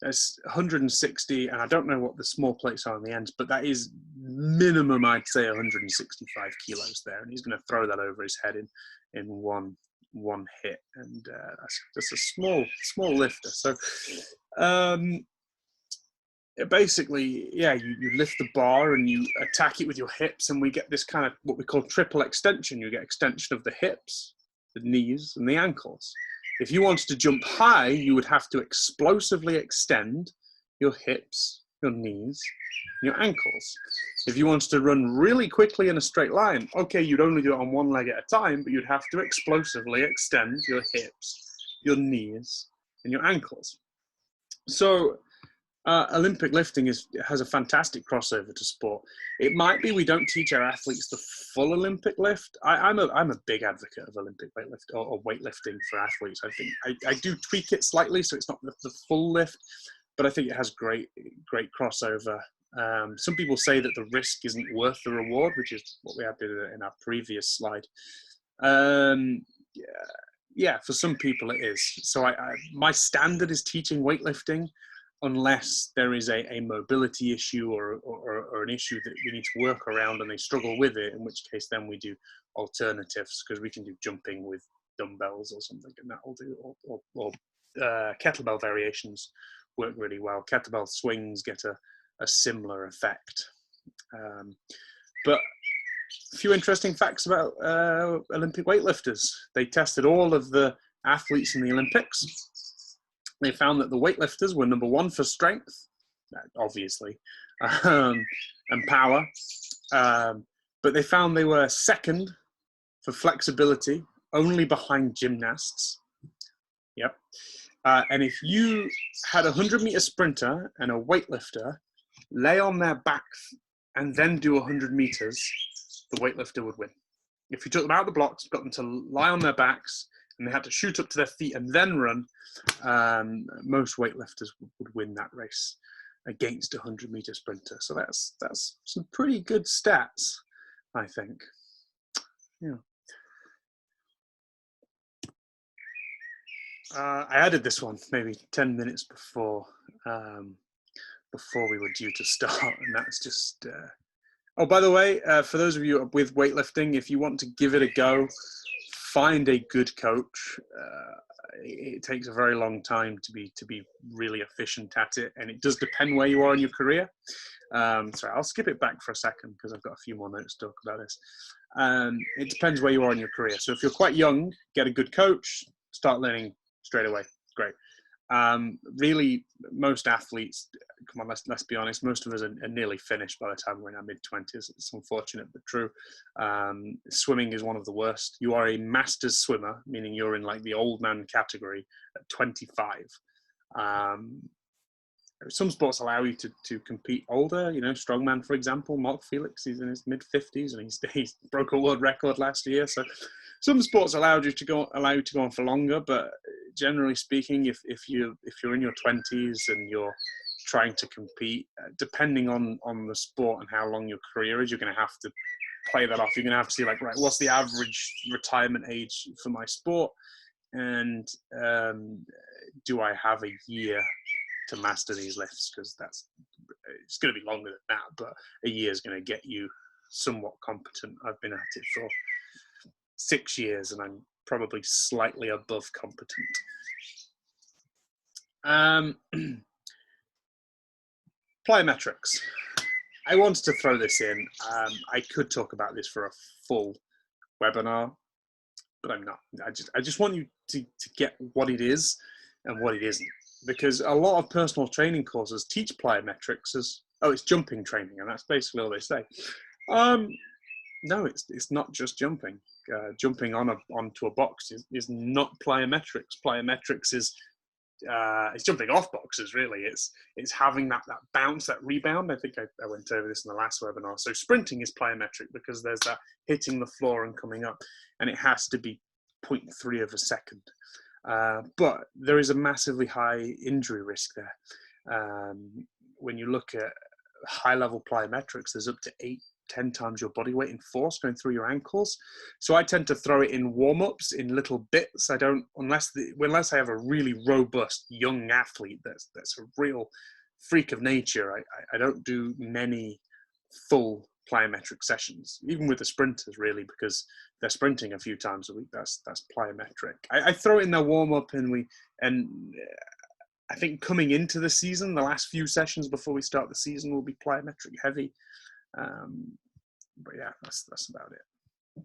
Speaker 1: That's 160, and I don't know what the small plates are on the ends, but that is minimum, I'd say, 165 kilos there, and he's going to throw that over his head in one hit, and that's a small lifter. So basically, yeah, you lift the bar and you attack it with your hips, and we get this kind of what we call triple extension. You get extension of the hips, the knees, and the ankles. If you wanted to jump high, you would have to explosively extend your hips, your knees, and your ankles. If you wanted to run really quickly in a straight line, okay, you'd only do it on one leg at a time, but you'd have to explosively extend your hips, your knees, and your ankles. So Olympic lifting has a fantastic crossover to sport. It might be we don't teach our athletes the full Olympic lift. I'm a big advocate of Olympic weightlift or weightlifting for athletes. I think I do tweak it slightly so it's not the full lift, but I think it has great crossover. Some people say that the risk isn't worth the reward, which is what we had in our previous slide. Yeah, for some people it is. So my standard is teaching weightlifting, unless there is a mobility issue or an issue that we need to work around and they struggle with it, in which case then we do alternatives, because we can do jumping with dumbbells or something, and that will do, or kettlebell variations work really well. Kettlebell swings get a similar effect. But a few interesting facts about Olympic weightlifters. They tested all of the athletes in the Olympics. They found that the weightlifters were number one for strength, obviously, and power. But they found they were second for flexibility, only behind gymnasts. Yep. And if you had a 100-meter sprinter and a weightlifter lay on their backs and then do 100 meters, the weightlifter would win. If you took them out of the blocks, got them to lie on their backs, and they had to shoot up to their feet and then run, most weightlifters would win that race against a 100-meter sprinter. So that's some pretty good stats, I think. Yeah. I added this one maybe 10 minutes before we were due to start, and that's just. Oh, by the way, for those of you with weightlifting, if you want to give it a go, find a good coach. It takes a very long time to be really efficient at it, and it does depend where you are in your career. Sorry, I'll skip it back for a second because I've got a few more notes to talk about this. It depends where you are in your career. So if you're quite young, get a good coach, start learning straight away. Great. Really, most athletes, come on, let's be honest, most of us are nearly finished by the time we're in our mid-20s. It's unfortunate but true. Swimming is one of the worst. You are a master's swimmer, meaning you're in like the old man category at 25. Some sports allow you to compete older, strongman, for example. Mark Felix, he's in his mid-50s and he's broke a world record last year. So some sports allow you to go on for longer, but generally speaking, if you're in your 20s and you're trying to compete, depending on the sport and how long your career is, you're going to have to play that off. You're going to have to see, like, right, what's the average retirement age for my sport, and do I have a year to master these lifts? Because it's going to be longer than that, but a year is going to get you somewhat competent. I've been at it for 6 years and I'm probably slightly above competent. Plyometrics. I wanted to throw this in. I could talk about this for a full webinar, but I'm not. I just want you to get what it is and what it isn't, because a lot of personal training courses teach plyometrics as, oh, it's jumping training, and that's basically all they say. No, it's not just jumping. Jumping onto a box is not plyometrics. Plyometrics is it's jumping off boxes, really. It's having that bounce, that rebound. I think I went over this in the last webinar. So sprinting is plyometric because there's that hitting the floor and coming up, and it has to be 0.3 of a second. But there is a massively high injury risk there. When you look at high-level plyometrics, there's up to 8-10 times your body weight in force going through your ankles. So I tend to throw it in warm-ups in little bits. I don't, unless I have a really robust young athlete that's a real freak of nature, I don't do many full plyometric sessions, even with the sprinters, really, because they're sprinting a few times a week. That's plyometric. I throw it in their warm-up, and I think coming into the season, the last few sessions before we start the season will be plyometric heavy. But yeah, that's about it.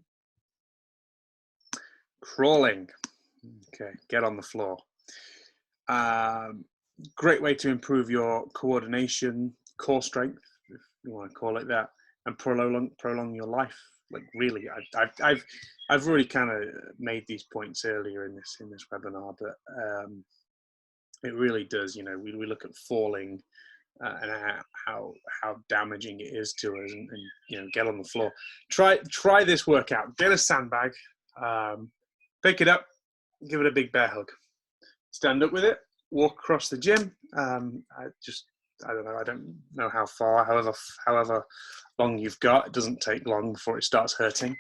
Speaker 1: Crawling. Okay, get on the floor. Great way to improve your coordination, core strength, if you want to call it that, and prolong your life. Like, really, I've already kind of made these points earlier in this webinar, but it really does. You know, we look at falling. And how damaging it is to us, and you know, get on the floor. Try this workout. Get a sandbag, pick it up, give it a big bear hug, stand up with it, walk across the gym. I don't know. I don't know how far. However long you've got, it doesn't take long before it starts hurting.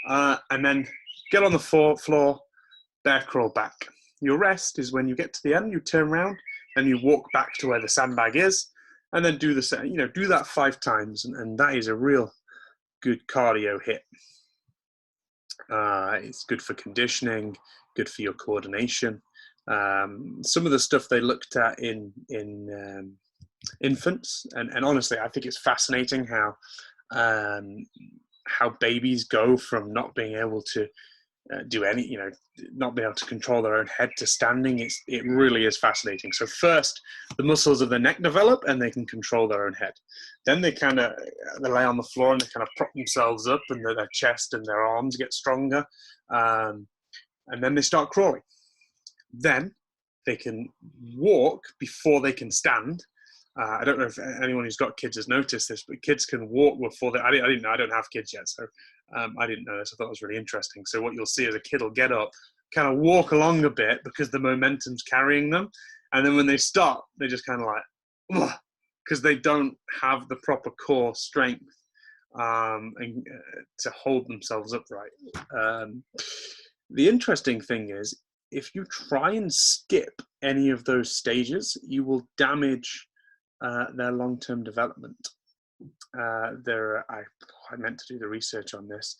Speaker 1: And then get on the floor, bear crawl back. Your rest is when you get to the end. You turn around and you walk back to where the sandbag is. And then do the same, you know, do that 5 times, and that is a real good cardio hit. It's good for conditioning, good for your coordination. Some of the stuff they looked at in infants, and honestly, I think it's fascinating how babies go from not being able to do any, you know, not being able to control their own head to standing. It really is fascinating. So first, the muscles of the neck develop and they can control their own head. Then they lay on the floor and they kind of prop themselves up, and their chest and their arms get stronger. And then they start crawling. Then they can walk before they can stand. I don't know if anyone who's got kids has noticed this, but kids can walk before they. I didn't know. I don't have kids yet, so I didn't know this. I thought it was really interesting. So what you'll see is a kid will get up, kind of walk along a bit because the momentum's carrying them, and then when they stop, they just kind of like, because they don't have the proper core strength to hold themselves upright. The interesting thing is, if you try and skip any of those stages, you will damage their long-term development. I meant to do the research on this,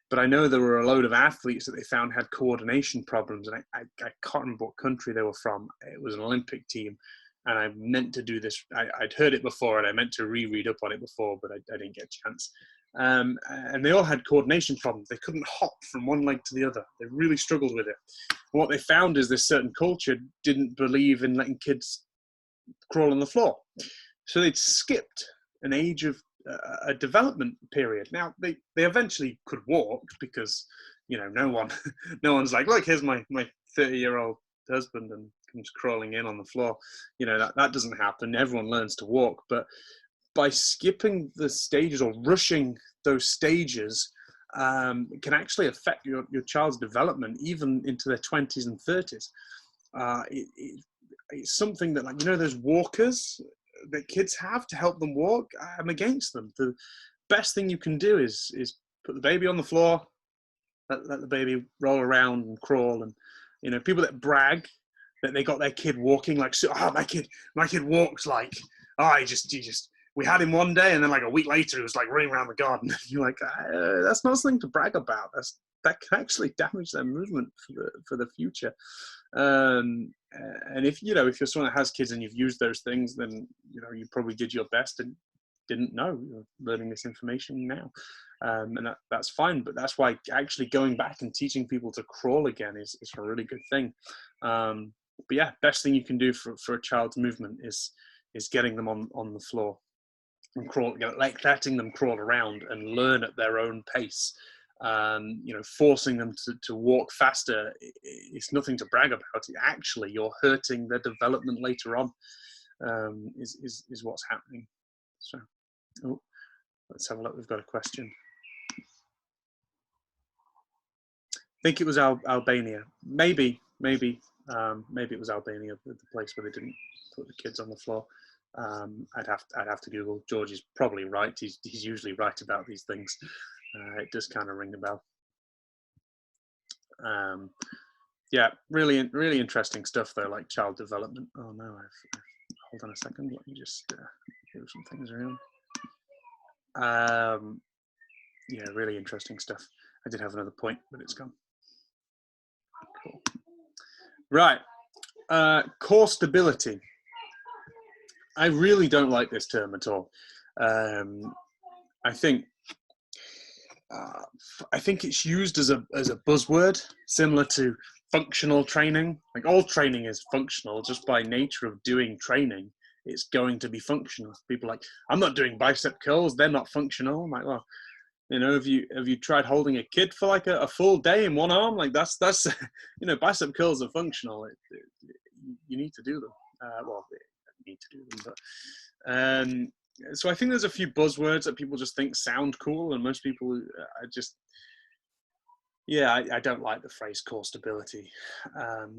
Speaker 1: but I know there were a load of athletes that they found had coordination problems, and I can't remember what country they were from. It was an Olympic team, and I meant to do this. I'd heard it before, and I meant to reread up on it before, but I didn't get a chance. And they all had coordination problems. They couldn't hop from one leg to the other. They really struggled with it. And what they found is this certain culture didn't believe in letting kids crawl on the floor. So they'd skipped an age of a development period. Now they eventually could walk because, you know, no one's like, look, here's my 30-year-old husband and comes crawling in on the floor. You know, that doesn't happen. Everyone learns to walk, but by skipping the stages or rushing those stages, it can actually affect your child's development even into their 20s and 30s. It's something that, like, you know, those walkers that kids have to help them walk, I'm against them. The best thing you can do is put the baby on the floor, let the baby roll around and crawl. And, you know, people that brag that they got their kid walking like, my kid walks like, we had him one day and then like a week later he was like running around the garden. You're like, that's not something to brag about. That can actually damage their movement for the future. And if you're someone that has kids and you've used those things, then, you know, you probably did your best and didn't know. You're learning this information now. And that's fine, but that's why actually going back and teaching people to crawl again is a really good thing. But yeah, best thing you can do for a child's movement is getting them on the floor and crawl, like letting them crawl around and learn at their own pace. Forcing them to walk faster, it's nothing to brag about. Actually, you're hurting their development later on, is what's happening. So, let's have a look. We've got a question. I think it was Albania. Maybe it was Albania, the place where they didn't put the kids on the floor. I'd have to Google. George is probably right. He's usually right about these things. It does kind of ring a bell. Yeah, really interesting stuff though, like child development. Oh no, hold on a second. Let me just move some things around. Yeah, really interesting stuff. I did have another point, but it's gone. Cool. Right, core stability. I really don't like this term at all. I think it's used as a buzzword, similar to functional training. Like all training is functional, just by nature of doing training. It's going to be functional. People are like, I'm not doing bicep curls, they're not functional. I'm like, well, have you tried holding a kid for like a full day in one arm? Like that's bicep curls are functional. You need to do them. You need to do them, but so I think there's a few buzzwords that people just think sound cool, and most people I don't like the phrase core stability.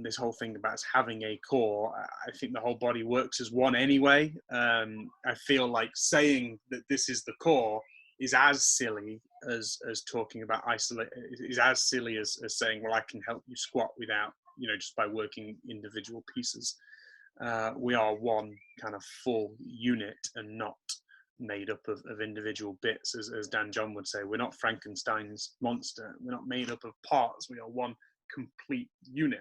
Speaker 1: This whole thing about having a core, I think the whole body works as one anyway. I feel like saying that this is the core is as silly as talking about isolate, is as silly as saying, well, I can help you squat without, just by working individual pieces. We are one kind of full unit and not made up of individual bits, as Dan John would say. We're not Frankenstein's monster. We're not made up of parts. We are one complete unit.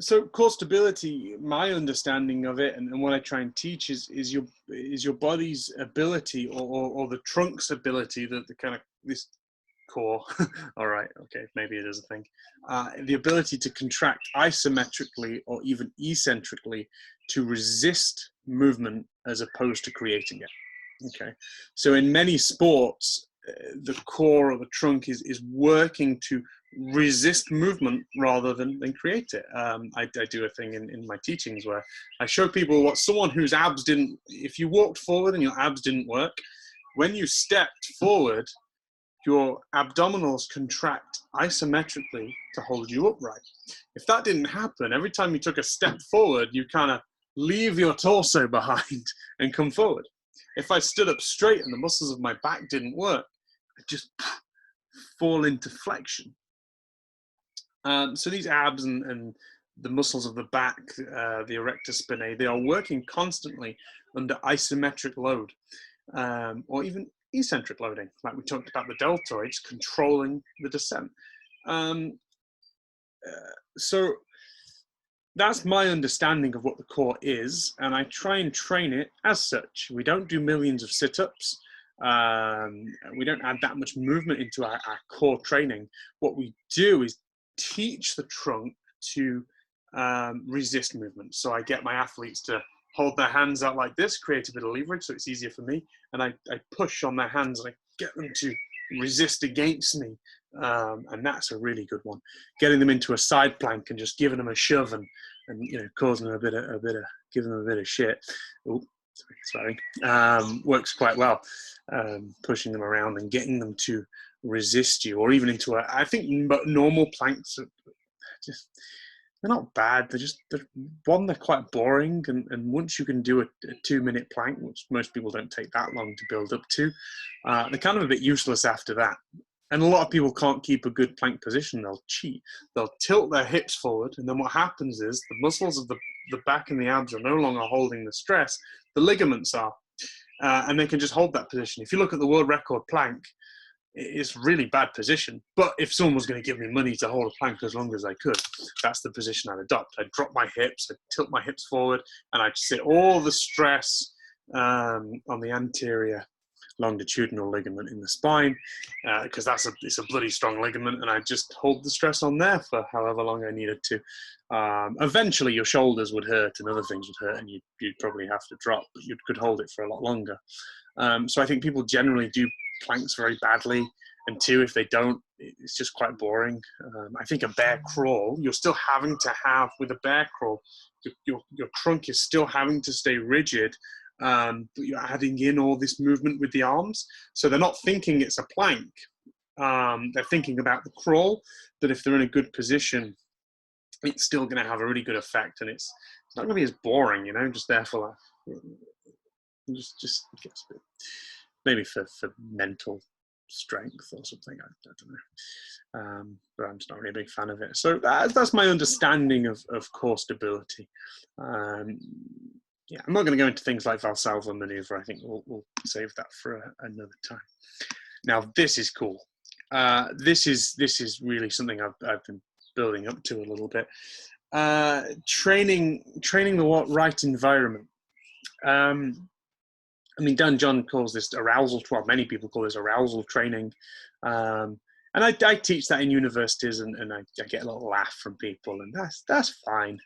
Speaker 1: So core stability, my understanding of it, and what I try and teach is your body's ability, or the trunk's ability, the kind of this core. All right, okay, maybe it is a thing. The ability to contract isometrically or even eccentrically to resist movement as opposed to creating it. Okay, so in many sports, the core or the trunk is working to resist movement rather than create it. I do a thing in my teachings where I show people what someone whose abs didn't, if you walked forward and your abs didn't work, when you stepped forward, your abdominals contract isometrically to hold you upright. If that didn't happen, every time you took a step forward, you kind of leave your torso behind and come forward. If I stood up straight and the muscles of my back didn't work, I'd just fall into flexion. So these abs and the muscles of the back, the erector spinae, they are working constantly under isometric load, or even eccentric loading, like we talked about the deltoids controlling the descent. So that's my understanding of what the core is, and I try and train it as such. We don't do millions of sit-ups. We don't add that much movement into our core training. What we do is teach the trunk to resist movement. So I get my athletes to hold their hands out like this, create a bit of leverage so it's easier for me, and I push on their hands and I get them to resist against me, and that's a really good one. Getting them into a side plank and just giving them a shove and causing them a bit of giving them a bit of shit. Oh, sorry, works quite well. Pushing them around and getting them to resist you, or even into I think normal planks are just, they're not bad. They're quite boring, and once you can do a 2-minute plank, which most people don't take that long to build up to, they're kind of a bit useless after that. And a lot of people can't keep a good plank position. They'll cheat. They'll tilt their hips forward, and then what happens is the muscles of the back and the abs are no longer holding the stress. The ligaments are, and they can just hold that position. If you look at the world record plank, it's really bad position. But if someone was going to give me money to hold a plank as long as I could, that's the position I'd adopt. I'd drop my hips, I'd tilt my hips forward, and I'd sit all the stress on the anterior longitudinal ligament in the spine, because it's a bloody strong ligament, and I just hold the stress on there for however long I needed to. Eventually your shoulders would hurt and other things would hurt, and you'd probably have to drop, but you could hold it for a lot longer. So I think people generally do planks very badly, and two, if they don't, it's just quite boring. I think a bear crawl, you're still having to have, with a bear crawl, your trunk is still having to stay rigid, but you're adding in all this movement with the arms. So they're not thinking it's a plank. They're thinking about the crawl, that if they're in a good position, it's still going to have a really good effect, and it's not going to be as boring, you know, just there for just maybe for mental strength or something. I don't know, but I'm just not really a big fan of it. So that's my understanding of core stability. Yeah, I'm not going to go into things like Valsalva maneuver. I think we'll save that for another time. Now this is cool. This is really something I've been building up to a little bit. Training the right environment. I mean, Dan John calls this arousal. Well, many people call this arousal training. And I teach that in universities, and I get a little laugh from people, and that's fine.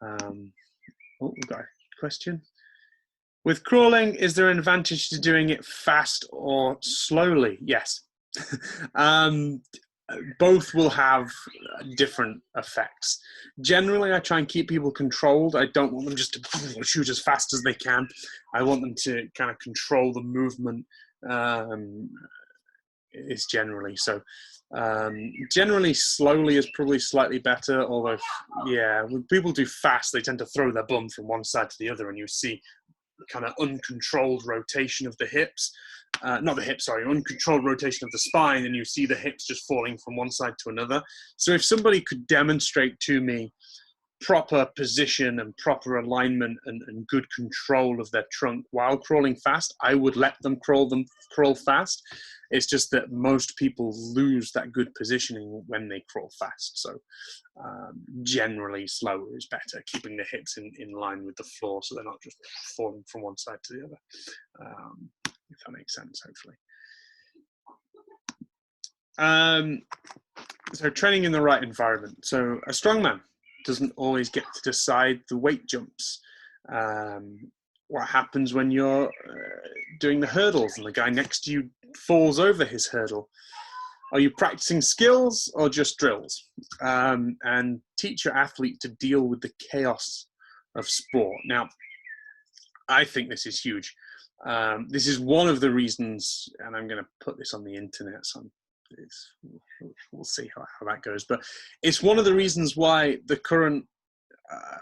Speaker 1: Oh, we've got a question. With crawling, is there an advantage to doing it fast or slowly? Yes. Both will have different effects. Generally, I try and keep people controlled. I don't want them just to shoot as fast as they can. I want them to kind of control the movement. Is generally so. Generally, slowly is probably slightly better. Although, yeah, when people do fast, they tend to throw their bum from one side to the other, and you see kind of uncontrolled rotation of the hips. Not the hips, sorry, uncontrolled rotation of the spine, and you see the hips just falling from one side to another. So if somebody could demonstrate to me proper position and proper alignment and good control of their trunk while crawling fast, I would let them crawl fast. It's just that most people lose that good positioning when they crawl fast. So generally slower is better, keeping the hips in line with the floor so they're not just falling from one side to the other. If that makes sense, hopefully. So training in the right environment. So a strongman doesn't always get to decide the weight jumps. What happens when you're doing the hurdles and the guy next to you falls over his hurdle? Are you practicing skills or just drills? And teach your athlete to deal with the chaos of sport. Now, I think this is huge. This is one of the reasons, and I'm going to put this on the internet, so we'll see how that goes. But it's one of the reasons why the current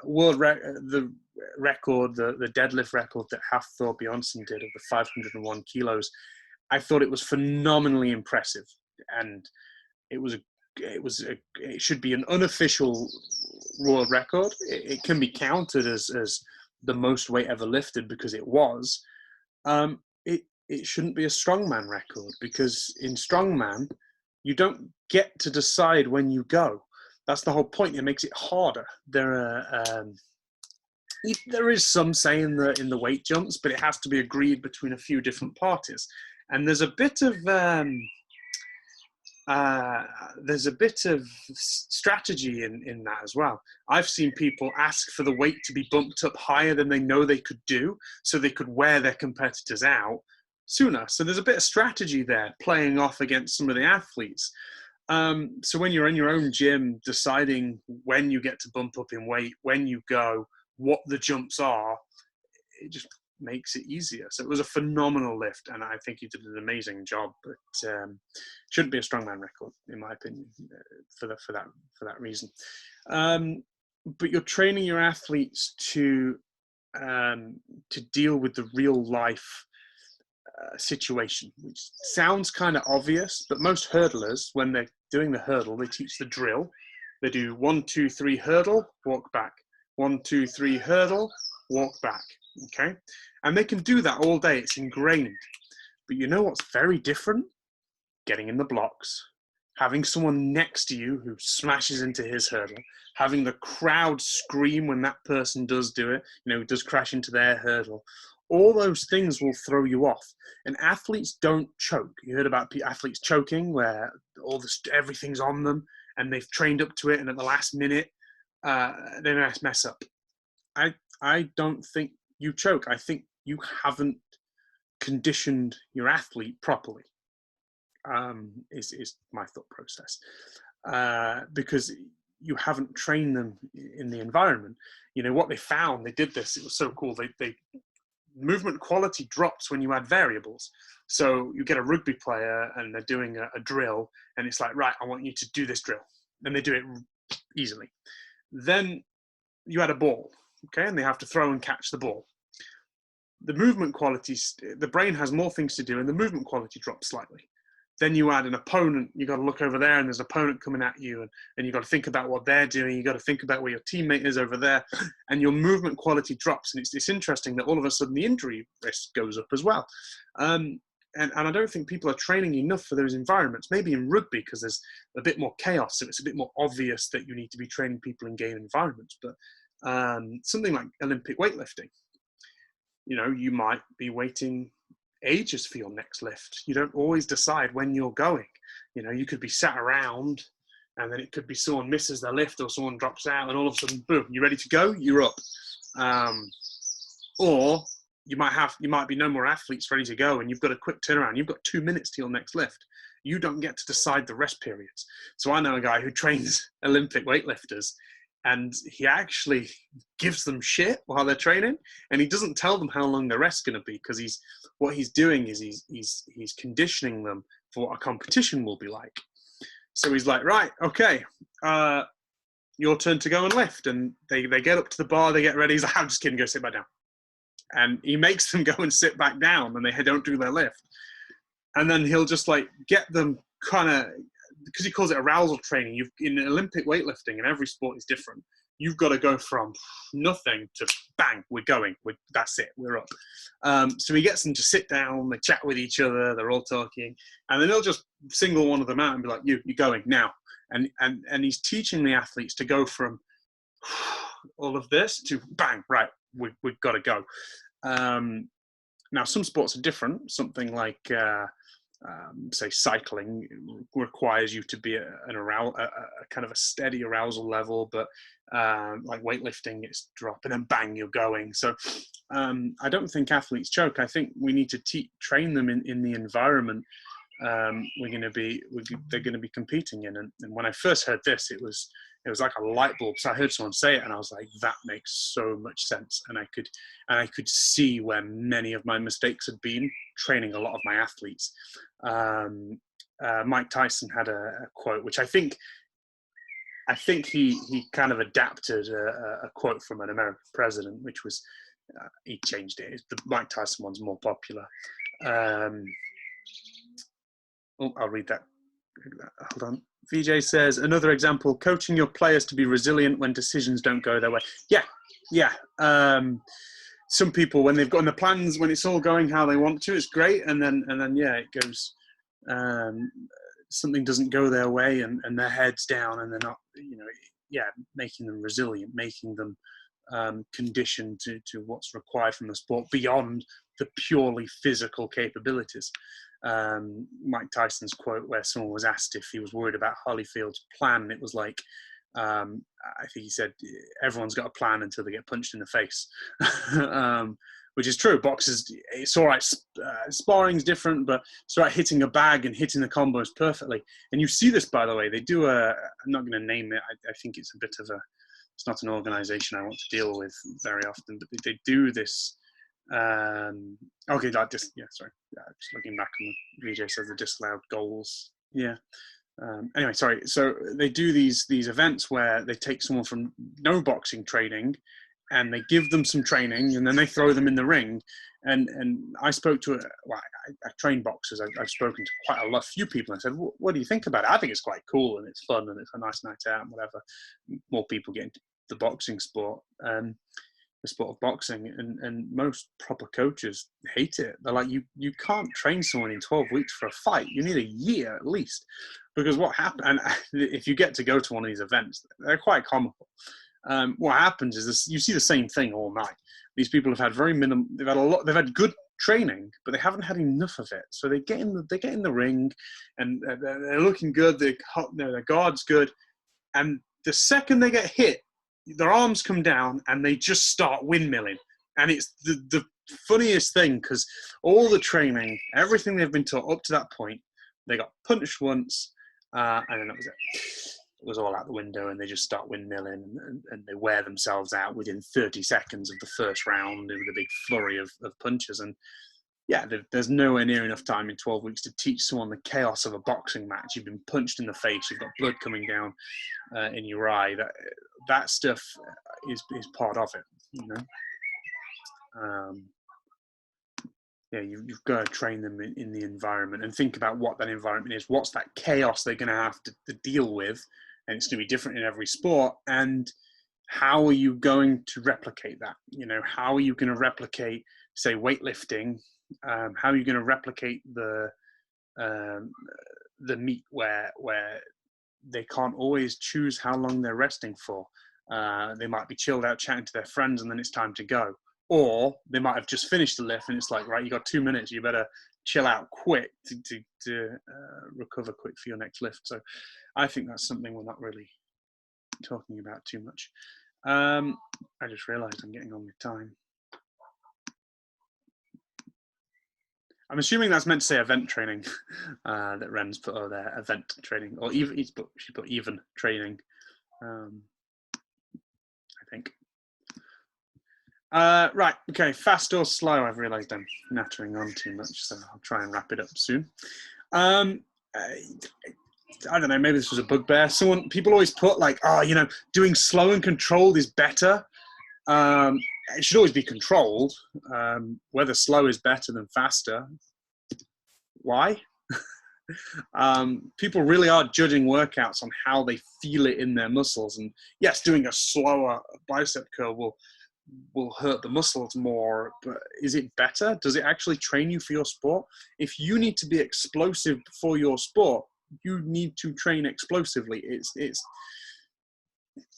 Speaker 1: world the record, the deadlift record that Hafthor Bjornsson did of the 501 kilos, I thought it was phenomenally impressive, and it should be an unofficial world record. It can be counted as the most weight ever lifted because it was. It shouldn't be a strongman record, because in strongman you don't get to decide when you go. That's the whole point. It makes it harder. There is some say in the weight jumps, but it has to be agreed between a few different parties. And there's a bit of strategy in that as well. I've seen people ask for the weight to be bumped up higher than they know they could do, so they could wear their competitors out sooner. So there's a bit of strategy there, playing off against some of the athletes. So when you're in your own gym, deciding when you get to bump up in weight, when you go, what the jumps are, it just makes it easier. So it was a phenomenal lift, and I think you did an amazing job, but shouldn't be a strongman record in my opinion for that reason. But you're training your athletes to deal with the real life situation, which sounds kind of obvious, but most hurdlers, when they're doing the hurdle, they teach the drill. They do 1, 2, 3 hurdle, walk back, 1, 2, 3 hurdle, walk back. Okay, and they can do that all day. It's ingrained. But you know what's very different? getting in the blocks, having someone next to you who smashes into his hurdle, having the crowd scream when that person does do it, does crash into their hurdle. All those things will throw you off. And athletes don't choke. You heard about athletes choking, where everything's on them and they've trained up to it, and at the last minute, they mess up. I don't think you choke. I think you haven't conditioned your athlete properly. Is my thought process, because you haven't trained them in the environment. What they found, they did this, it was so cool. They movement quality drops when you add variables. So you get a rugby player and they're doing a drill, and it's like, right, I want you to do this drill, and they do it easily. Then you add a ball, okay, and they have to throw and catch the ball. The movement quality, the brain has more things to do, and the movement quality drops slightly. Then you add an opponent, you got to look over there and there's an opponent coming at you, and you got to think about what they're doing. You got to think about where your teammate is over there, and your movement quality drops. And it's interesting that all of a sudden the injury risk goes up as well. And I don't think people are training enough for those environments. Maybe in rugby, because there's a bit more chaos, so it's a bit more obvious that you need to be training people in game environments. But something like Olympic weightlifting, you might be waiting ages for your next lift. You don't always decide when you're going. You could be sat around, and then it could be someone misses their lift or someone drops out, and all of a sudden, boom, you ready to go? You're up. Or you might be no more athletes ready to go, and you've got a quick turnaround. You've got 2 minutes to your next lift. You don't get to decide the rest periods. So I know a guy who trains Olympic weightlifters, and he actually gives them shit while they're training, and he doesn't tell them how long the rest's going to be, because what he's doing is he's conditioning them for what a competition will be like. So he's like, right, okay, your turn to go and lift, and they get up to the bar, they get ready. He's like, I'm just kidding, go sit back down. And he makes them go and sit back down, and they don't do their lift. And then he'll just like get them kind of, because he calls it arousal training. In Olympic weightlifting, and every sport is different, you've got to go from nothing to bang, we're going. That's it, we're up. So he gets them to sit down, they chat with each other, they're all talking, and then he'll just single one of them out and be like, you're going now. And he's teaching the athletes to go from all of this to bang, right, we've got to go. Now, some sports are different. Something like, say, cycling requires you to be a kind of a steady arousal level, but like weightlifting, it's drop and then bang, you're going. So I don't think athletes choke. I think we need to train them in the environment they're going to be competing in. And when I first heard this, it was like a light bulb. So I heard someone say it, and I was like, that makes so much sense. And I could see where many of my mistakes had been training a lot of my athletes. Mike Tyson had a quote, which I think he kind of adapted a quote from an American president, which was, he changed it. The Mike Tyson one's more popular. I'll read that. Hold on. VJ says, another example, coaching your players to be resilient when decisions don't go their way. Yeah. Some people, when they've got in the plans, when it's all going how they want to, it's great. And then it goes, something doesn't go their way, and their head's down, and they're not, making them resilient, making them conditioned to what's required from the sport beyond the purely physical capabilities. Mike Tyson's quote, where someone was asked if he was worried about Holyfield's plan, it was like, I think he said, everyone's got a plan until they get punched in the face, which is true. Boxers, it's all right. Sparring's different, but it's all right hitting a bag and hitting the combos perfectly. And you see this, by the way, they do I'm not going to name it. I think it's a bit of it's not an organization I want to deal with very often, but they do this. Okay, like this. Yeah, sorry. Just looking back on the VJ says the disallowed goals. Yeah. Anyway, sorry. So they do these events where they take someone from no boxing training, and they give them some training, and then they throw them in the ring. And I spoke to I train boxers. I've spoken to quite a few people, and I said, "What do you think about it?" I think it's quite cool, and it's fun, and it's a nice night out, and whatever. More people get into the boxing sport. the sport of boxing, and most proper coaches hate it. They're like, you can't train someone in 12 weeks for a fight. You need a year at least, because what happened, and if you get to go to one of these events, they're quite comical. What happens is this, you see the same thing all night. These people have had they've had good training, but they haven't had enough of it. So they get in the ring, and they're looking good. Their guard's good, and the second they get hit, their arms come down and they just start windmilling. And it's the funniest thing, because all the training, everything they've been taught up to that point, they got punched once, and then that was it. It was all out the window, and they just start windmilling, and they wear themselves out within 30 seconds of the first round with a big flurry of punches. And yeah, there's nowhere near enough time in 12 weeks to teach someone the chaos of a boxing match. You've been punched in the face, you've got blood coming down in your eye. That stuff is part of it, you know. Yeah, you've got to train them in the environment and think about what that environment is. What's that chaos they're going to have to deal with? And it's going to be different in every sport. And how are you going to replicate that? You know, how are you going to replicate, say, weightlifting? How are you going to replicate the meet where they can't always choose how long they're resting for? They might be chilled out chatting to their friends, and then it's time to go. Or they might have just finished the lift, and it's like, right, you got 2 minutes. You better chill out quick to recover quick for your next lift. So I think that's something we're not really talking about too much. I just realized I'm getting on with time. I'm assuming that's meant to say event training, that Ren's put over there, event training, or even she put even training, I think. Right, okay, fast or slow? I've realised I'm nattering on too much, so I'll try and wrap it up soon. I don't know, maybe this was a bugbear. People always put like, oh, you know, doing slow and controlled is better. It should always be controlled. Whether slow is better than faster. Why? People really are judging workouts on how they feel it in their muscles. And yes, doing a slower bicep curl will hurt the muscles more, but is it better? Does it actually train you for your sport? If you need to be explosive for your sport, you need to train explosively. It's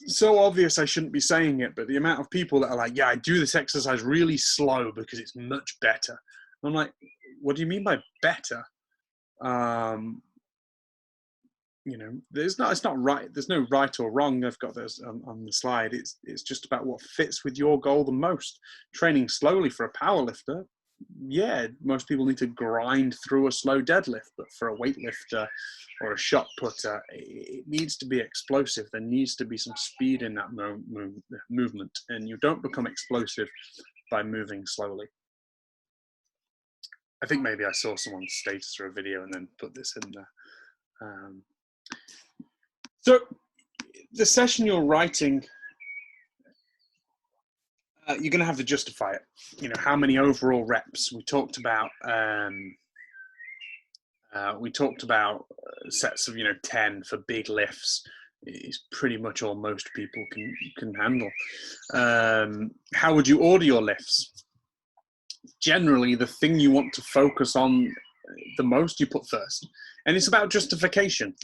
Speaker 1: so obvious I shouldn't be saying it, but the amount of people that are like, yeah, I do this exercise really slow because it's much better. I'm like, what do you mean by better? You know, it's not right. There's no right or wrong. I've got this on the slide. It's just about what fits with your goal the most. Training slowly for a power lifter, yeah, most people need to grind through a slow deadlift, but for a weightlifter or a shot putter, it needs to be explosive. There needs to be some speed in that movement, and you don't become explosive by moving slowly. I think maybe I saw someone's status or a video and then put this in there. So the session you're writing, you're going to have to justify it. You know, how many overall reps? We talked about sets of 10 for big lifts. Is pretty much all most people can handle. How would you order your lifts? Generally, the thing you want to focus on the most, you put first, and it's about justification.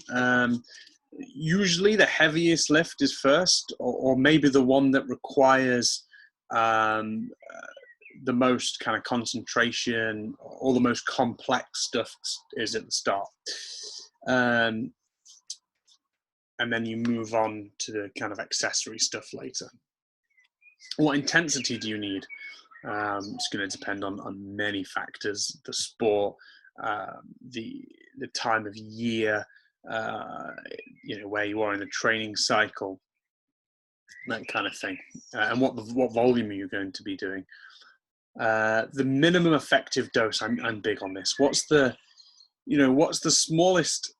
Speaker 1: Usually, the heaviest lift is first, or maybe the one that requires the most kind of concentration, or the most complex stuff is at the start. And then you move on to the kind of accessory stuff later. What intensity do you need? It's going to depend on many factors: the sport, the time of year, where you are in the training cycle, that kind of thing, and what volume are you going to be doing? The minimum effective dose. I'm big on this. What's the smallest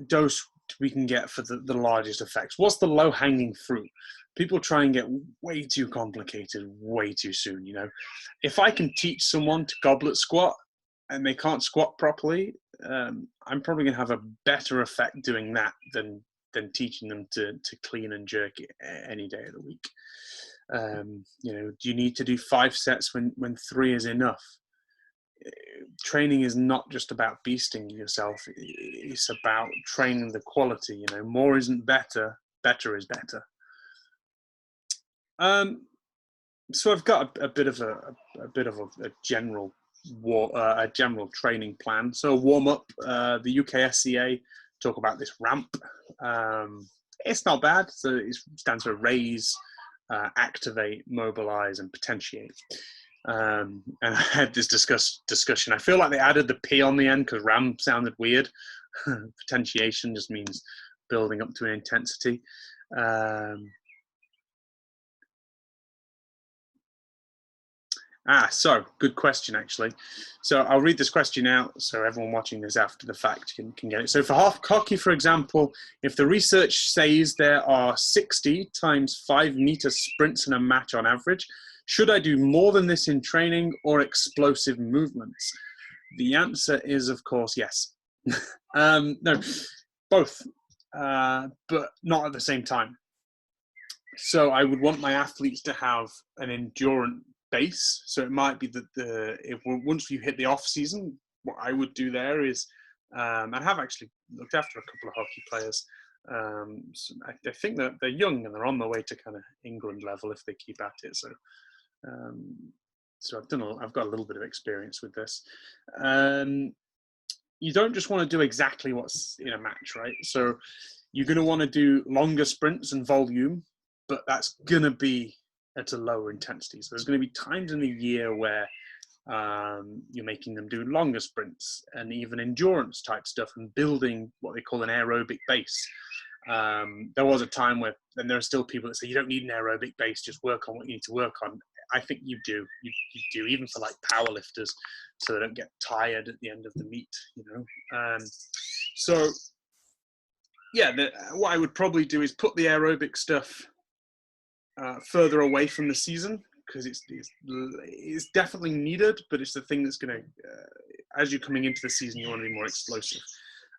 Speaker 1: dose we can get for the largest effects? What's the low hanging fruit? People try and get way too complicated way too soon. If I can teach someone to goblet squat and they can't squat properly, I'm probably going to have a better effect doing that than teaching them to clean and jerk it any day of the week. You know, do you need to do 5 sets when 3 is enough? Training is not just about beasting yourself. It's about training the quality. You know, more isn't better. Better is better. So I've got a bit of a general a general training plan. So warm up. The UKSCA talk about this ramp. It's not bad. So it stands for raise, activate, mobilize, and potentiate. And I had this discussion. I feel like they added the P on the end because RAM sounded weird. Potentiation just means building up to an intensity. So good question, actually. So I'll read this question out so everyone watching this after the fact can get it. So for hockey, for example, if the research says there are 60 times 5-meter sprints in a match on average, should I do more than this in training or explosive movements? The answer is, of course, yes. No, both, but not at the same time. So I would want my athletes to have an endurance base. So it might be that once you hit the off season, what I would do there is, I have actually looked after a couple of hockey players. So I think that they're young and they're on their way to kind of England level if they keep at it. So, so I've got a little bit of experience with this. You don't just want to do exactly what's in a match, right? So you're going to want to do longer sprints and volume, but that's going to be at a lower intensity. So there's going to be times in the year where you're making them do longer sprints and even endurance type stuff and building what they call an aerobic base. There was a time where, and there are still people that say you don't need an aerobic base, just work on what you need to work on. I think you do. You do, even for like power lifters, so they don't get tired at the end of the meet, you know. So yeah, what I would probably do is put the aerobic stuff further away from the season, because it's definitely needed, but it's the thing that's going to, as you're coming into the season, you want to be more explosive.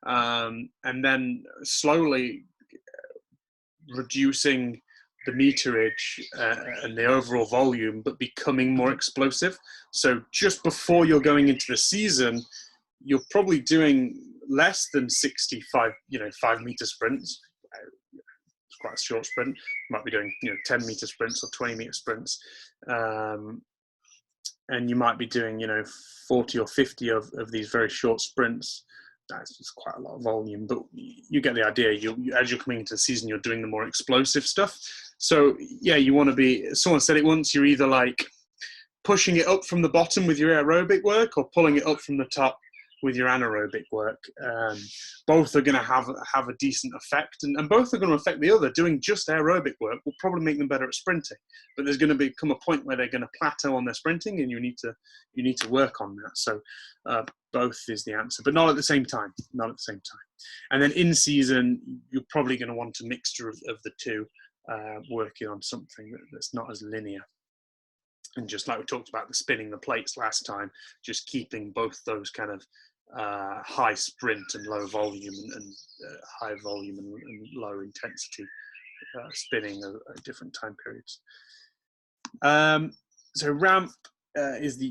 Speaker 1: And then slowly reducing the meterage and the overall volume, but becoming more explosive. So just before you're going into the season, you're probably doing less than 65, 5-meter sprints. It's quite a short sprint. You might be doing, 10-meter sprints or 20-meter sprints. And you might be doing, 40 or 50 of these very short sprints. That's just quite a lot of volume, but you get the idea. As you're coming into the season, you're doing the more explosive stuff. So yeah, you want to be, someone said it once, you're either like pushing it up from the bottom with your aerobic work or pulling it up from the top with your anaerobic work. Both are going to have a decent effect, and both are going to affect the other. Doing just aerobic work will probably make them better at sprinting, but there's going to become a point where they're going to plateau on their sprinting, and you need to work on that. So both is the answer, but not at the same time. Not at the same time. And then in season, you're probably going to want a mixture of the two, working on something that's not as linear. And just like we talked about the spinning the plates last time, just keeping both those kind of high sprint and low volume and high volume and low intensity spinning at different time periods. So ramp is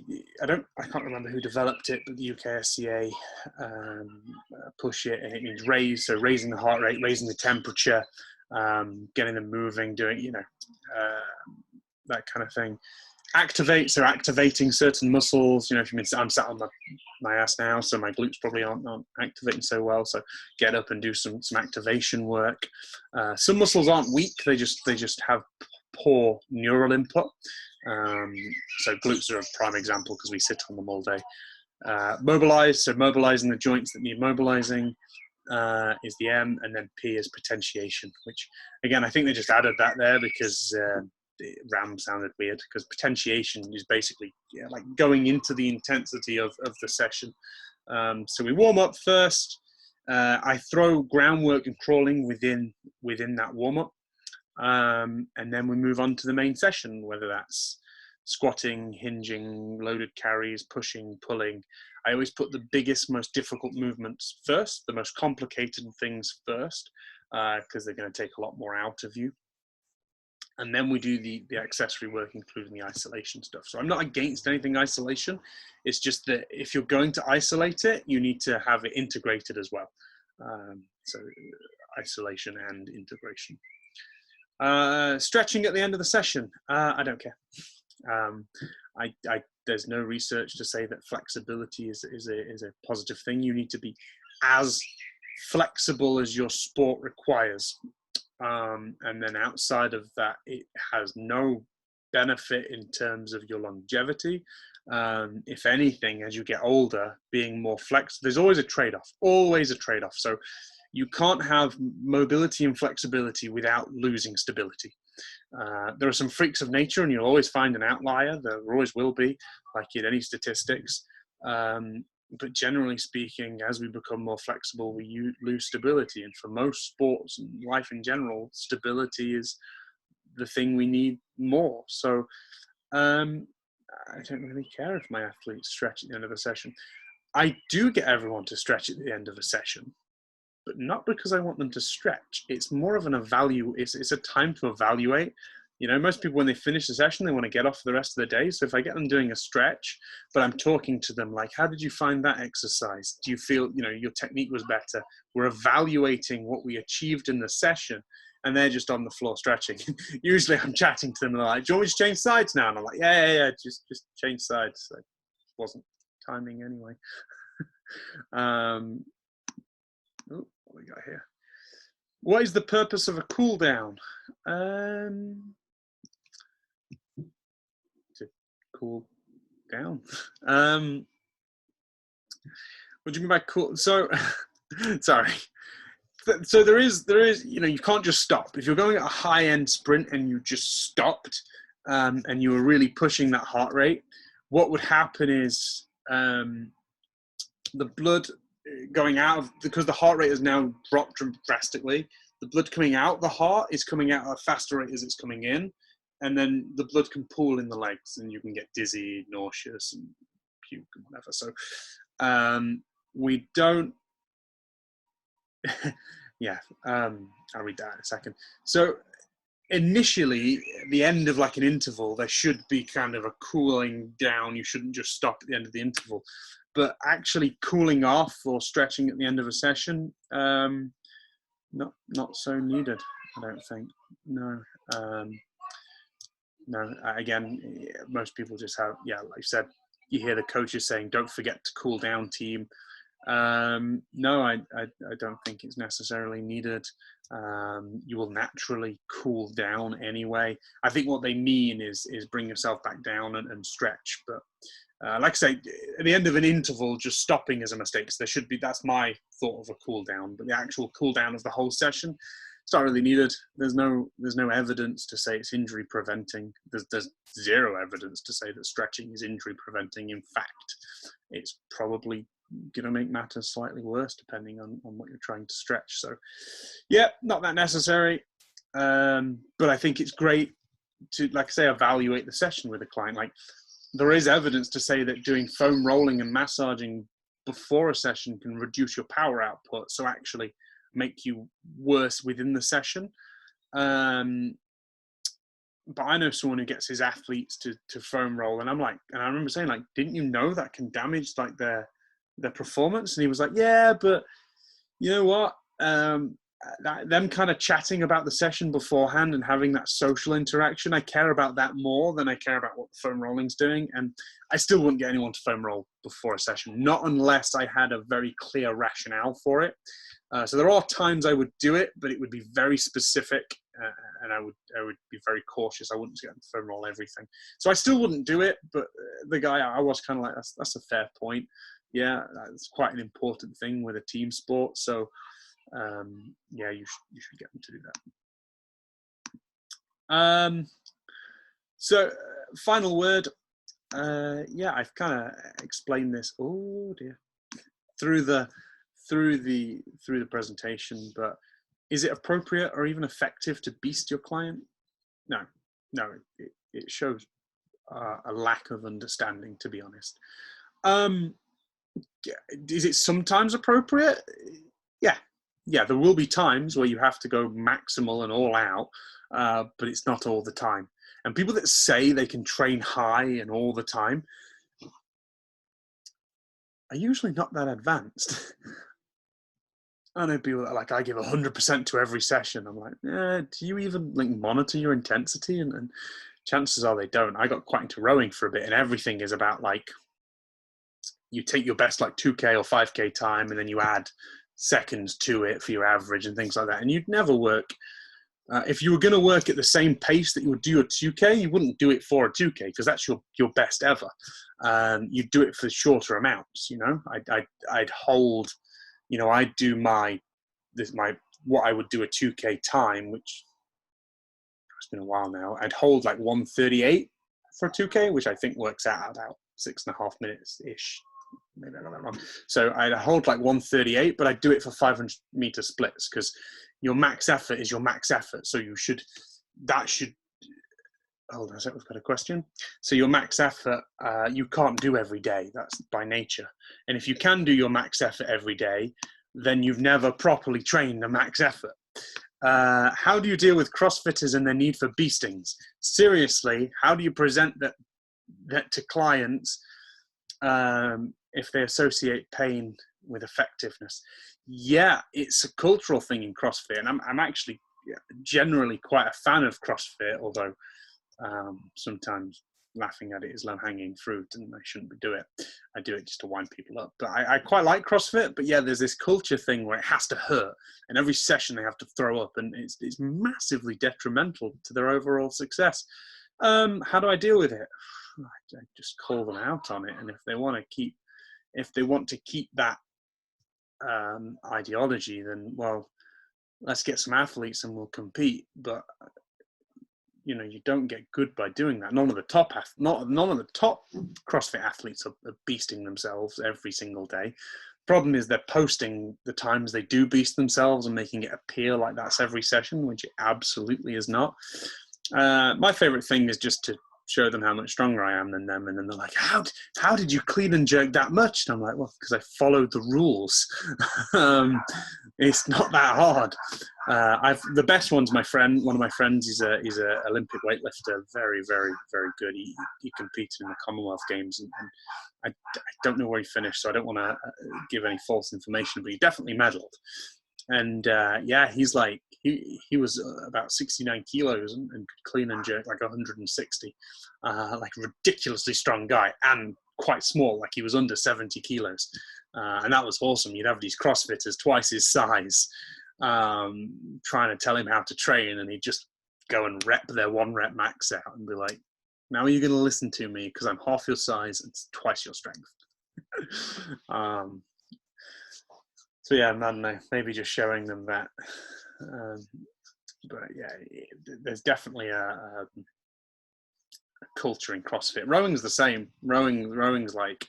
Speaker 1: I can't remember who developed it, but the UKSCA push it, and it means raise. So raising the heart rate, raising the temperature, getting them moving, doing that kind of thing. Activate, so activating certain muscles. If you mean, I'm sat on my ass now, so my glutes probably aren't activating so well. So get up and do some activation work. Some muscles aren't weak; they just have poor neural input. So glutes are a prime example because we sit on them all day. Mobilize, so mobilizing the joints that need mobilizing is the M, and then P is potentiation, which again I think they just added that there because RAM sounded weird, because potentiation is basically like going into the intensity of the session. So we warm up first. I throw groundwork and crawling within that warm up, and then we move on to the main session, whether that's squatting, hinging, loaded carries, pushing, pulling. I always put the biggest, most difficult movements first, the most complicated things first, because they're going to take a lot more out of you. And then we do the accessory work, including the isolation stuff. So I'm not against anything isolation. It's just that if you're going to isolate it, you need to have it integrated as well. So isolation and integration. Stretching at the end of the session. I don't care. There's no research to say that flexibility is a positive thing. You need to be as flexible as your sport requires. And then outside of that, it has no benefit in terms of your longevity. If anything, as you get older, being more flexible, there's always a trade-off, So you can't have mobility and flexibility without losing stability. There are some freaks of nature, and you'll always find an outlier. There always will be, like in any statistics. But generally speaking, as we become more flexible, we lose stability. And for most sports and life in general, stability is the thing we need more. So I don't really care if my athletes stretch at the end of a session. I do get everyone to stretch at the end of a session, but not because I want them to stretch. It's more of an it's a time to evaluate. You know, most people, when they finish the session, they want to get off for the rest of the day. So if I get them doing a stretch, but I'm talking to them like, how did you find that exercise? Do you feel, your technique was better? We're evaluating what we achieved in the session, and they're just on the floor stretching. Usually I'm chatting to them and they're like, do you want me to change sides now? And I'm like, yeah, just change sides. So it wasn't timing anyway. What we got here? What is the purpose of a cool down? To cool down. What do you mean by cool? So, sorry. So there is, you can't just stop. If you're going at a high-end sprint and you just stopped, and you were really pushing that heart rate, what would happen is the blood going out because the heart rate has now dropped drastically. The blood coming out the heart is coming out at a faster rate as it's coming in, and then the blood can pool in the legs, and you can get dizzy, nauseous, and puke and whatever. So we don't. Yeah, I'll read that in a second. So initially, at the end of like an interval, there should be kind of a cooling down. You shouldn't just stop at the end of the interval. But actually cooling off or stretching at the end of a session, not so needed, I don't think. No. No, again, most people just have, like I said, you hear the coaches saying, don't forget to cool down, team. No, I don't think it's necessarily needed. You will naturally cool down anyway. I think what they mean is bring yourself back down and stretch. But like I say, at the end of an interval, just stopping is a mistake. So that's my thought of a cool down. But the actual cool down of the whole session, it's not really needed. There's no evidence to say it's injury preventing. There's zero evidence to say that stretching is injury preventing. In fact, it's probably going to make matters slightly worse depending on what you're trying to stretch. So yeah, not that necessary. But I think it's great to, like I say, evaluate the session with a client. Like, there is evidence to say that doing foam rolling and massaging before a session can reduce your power output, so actually make you worse within the session. But I know someone who gets his athletes to foam roll, and I remember saying, like, didn't you know that can damage like their performance? And he was like, yeah, but you know what? Them kind of chatting about the session beforehand and having that social interaction, I care about that more than I care about what the foam rolling's doing. And I still wouldn't get anyone to foam roll before a session, not unless I had a very clear rationale for it. So there are times I would do it, but it would be very specific, and I would be very cautious. I wouldn't get them to foam roll everything. So I still wouldn't do it, but the guy, I was kind of like, that's a fair point. Yeah, that's quite an important thing with a team sport. So yeah, you should get them to do that. So final word. Yeah, I've kind of explained this. Oh dear, through the presentation. But is it appropriate or even effective to beast your client? No. It shows a lack of understanding, to be honest. Is it sometimes appropriate? Yeah, yeah, there will be times where you have to go maximal and all out, but it's not all the time. And people that say they can train high and all the time are usually not that advanced. I know people that are like, I give 100% to every session. I'm like, do you even like monitor your intensity? And chances are they don't. I got quite into rowing for a bit, and everything is about like, you take your best like 2K or 5K time, and then you add seconds to it for your average and things like that. And you'd never work. If you were going to work at the same pace that you would do a 2K, you wouldn't do it for a 2K because that's your best ever. You'd do it for shorter amounts. You know, I'd hold. You know, I'd do what I would do a 2K time, which it's been a while now. I'd hold like 1:38 for a 2K, which I think works out about 6.5 minutes ish. Maybe I got that wrong. So I'd hold like 1:38, but I'd do it for 500-meter splits because your max effort is your max effort. So that should. Hold on a sec, we've got a question. So your max effort, you can't do every day. That's by nature. And if you can do your max effort every day, then you've never properly trained the max effort. How do you deal with CrossFitters and their need for beastings? Seriously, how do you present that to clients if they associate pain with effectiveness? Yeah, it's a cultural thing in CrossFit. And I'm actually generally quite a fan of CrossFit, although sometimes laughing at it is low-hanging fruit and I shouldn't do it. I do it just to wind people up. But I quite like CrossFit, but yeah, there's this culture thing where it has to hurt and every session they have to throw up, and it's massively detrimental to their overall success. How do I deal with it? I just call them out on it, and if they want to keep that ideology, then well, let's get some athletes and we'll compete. But you know, you don't get good by doing that. None of the top CrossFit athletes are beasting themselves every single day. Problem is they're posting the times they do beast themselves and making it appear like that's every session, which it absolutely is not. My favorite thing is just to show them how much stronger I am than them, and then they're like, how did you clean and jerk that much? And I'm like, well, because I followed the rules. It's not that hard. The best one's one of my friends, he's a Olympic weightlifter, very, very, very good. He competed in the Commonwealth Games, and I don't know where he finished, so I don't want to give any false information, but he definitely medaled. And yeah, he's like, he was about 69 kilos and could clean and jerk like 160, like a ridiculously strong guy, and quite small, like he was under 70 kilos. And that was awesome. You'd have these CrossFitters twice his size trying to tell him how to train, and he'd just go and rep their 1 rep max out and be like, now are you going to listen to me? Because I'm half your size and it's twice your strength. So yeah, I don't know, maybe just showing them that. But yeah, there's definitely a culture in CrossFit. Rowing's the same. Rowing's like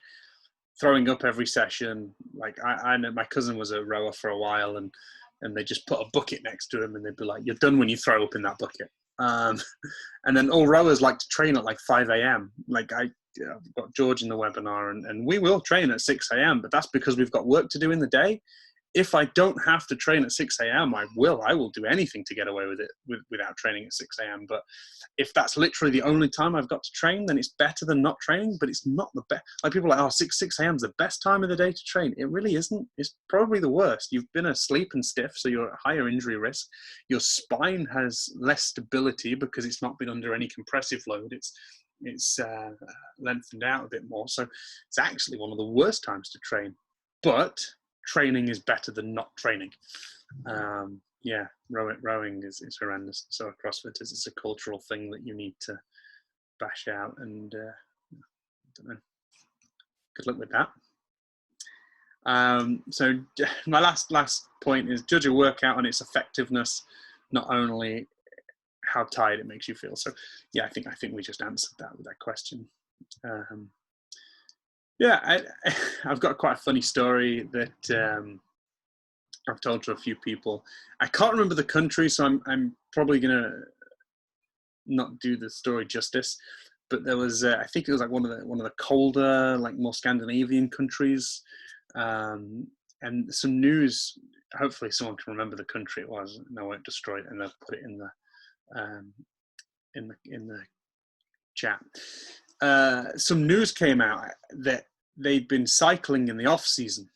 Speaker 1: throwing up every session. Like I know my cousin was a rower for a while, and they just put a bucket next to him, and they'd be like, "You're done when you throw up in that bucket." And then all rowers like to train at like 5 a.m. Like I've got George in the webinar, and we will train at 6 a.m. But that's because we've got work to do in the day. If I don't have to train at 6 a.m., I will do anything to get away with it without training at 6 a.m. But if that's literally the only time I've got to train, then it's better than not training, but it's not the best. Like people are like, 6 a.m. is the best time of the day to train. It really isn't. It's probably the worst. You've been asleep and stiff, so you're at higher injury risk. Your spine has less stability because it's not been under any compressive load. It's lengthened out a bit more. So it's actually one of the worst times to train. But training is better than not training. Yeah, rowing is horrendous. So CrossFit it's a cultural thing that you need to bash out, and I don't know. Good luck with that. So my last point is judge a workout on its effectiveness, not only how tired it makes you feel. So yeah, I think we just answered that with that question. Yeah, I've got quite a funny story that I've told to a few people. I can't remember the country, so I'm probably gonna not do the story justice. But there was, I think it was like one of the colder, like more Scandinavian countries, and some news hopefully someone can remember the country it was, and I won't destroy it, and they'll put it in the chat. Some news came out that they'd been cycling in the off season,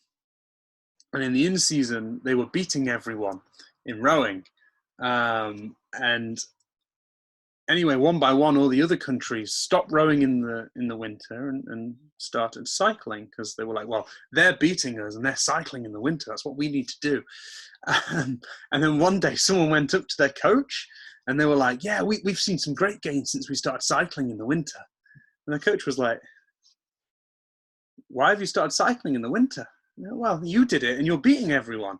Speaker 1: and in the in season they were beating everyone in rowing. And anyway, one by one, all the other countries stopped rowing in the winter and started cycling, because they were like, well, they're beating us and they're cycling in the winter. That's what we need to do. And then one day someone went up to their coach and they were like, yeah, we've seen some great gains since we started cycling in the winter. And the coach was like, why have you started cycling in the winter? Well, you did it and you're beating everyone.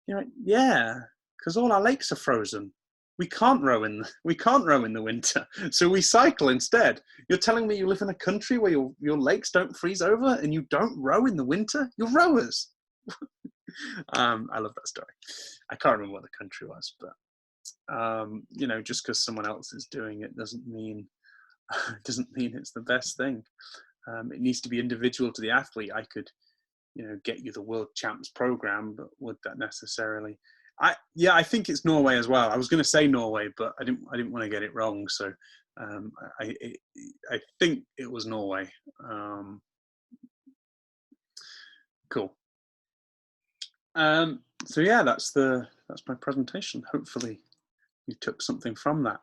Speaker 1: You're like, yeah, because all our lakes are frozen. We can't row in the winter, so we cycle instead. You're telling me you live in a country where your lakes don't freeze over and you don't row in the winter? You're rowers. I love that story. I can't remember what the country was, but just because someone else is doing it doesn't mean it's the best thing. It needs to be individual to the athlete. I could, get you the world champs program, but would that necessarily? I think it's Norway as well. I was going to say Norway, but I didn't want to get it wrong. So I think it was Norway. Cool. So yeah, that's my presentation. Hopefully you took something from that.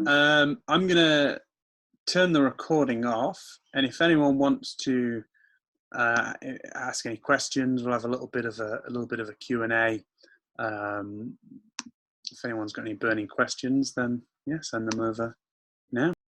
Speaker 1: I'm going to turn the recording off, and if anyone wants to ask any questions, we'll have a little bit of a Q&A. If anyone's got any burning questions, then yeah, send them over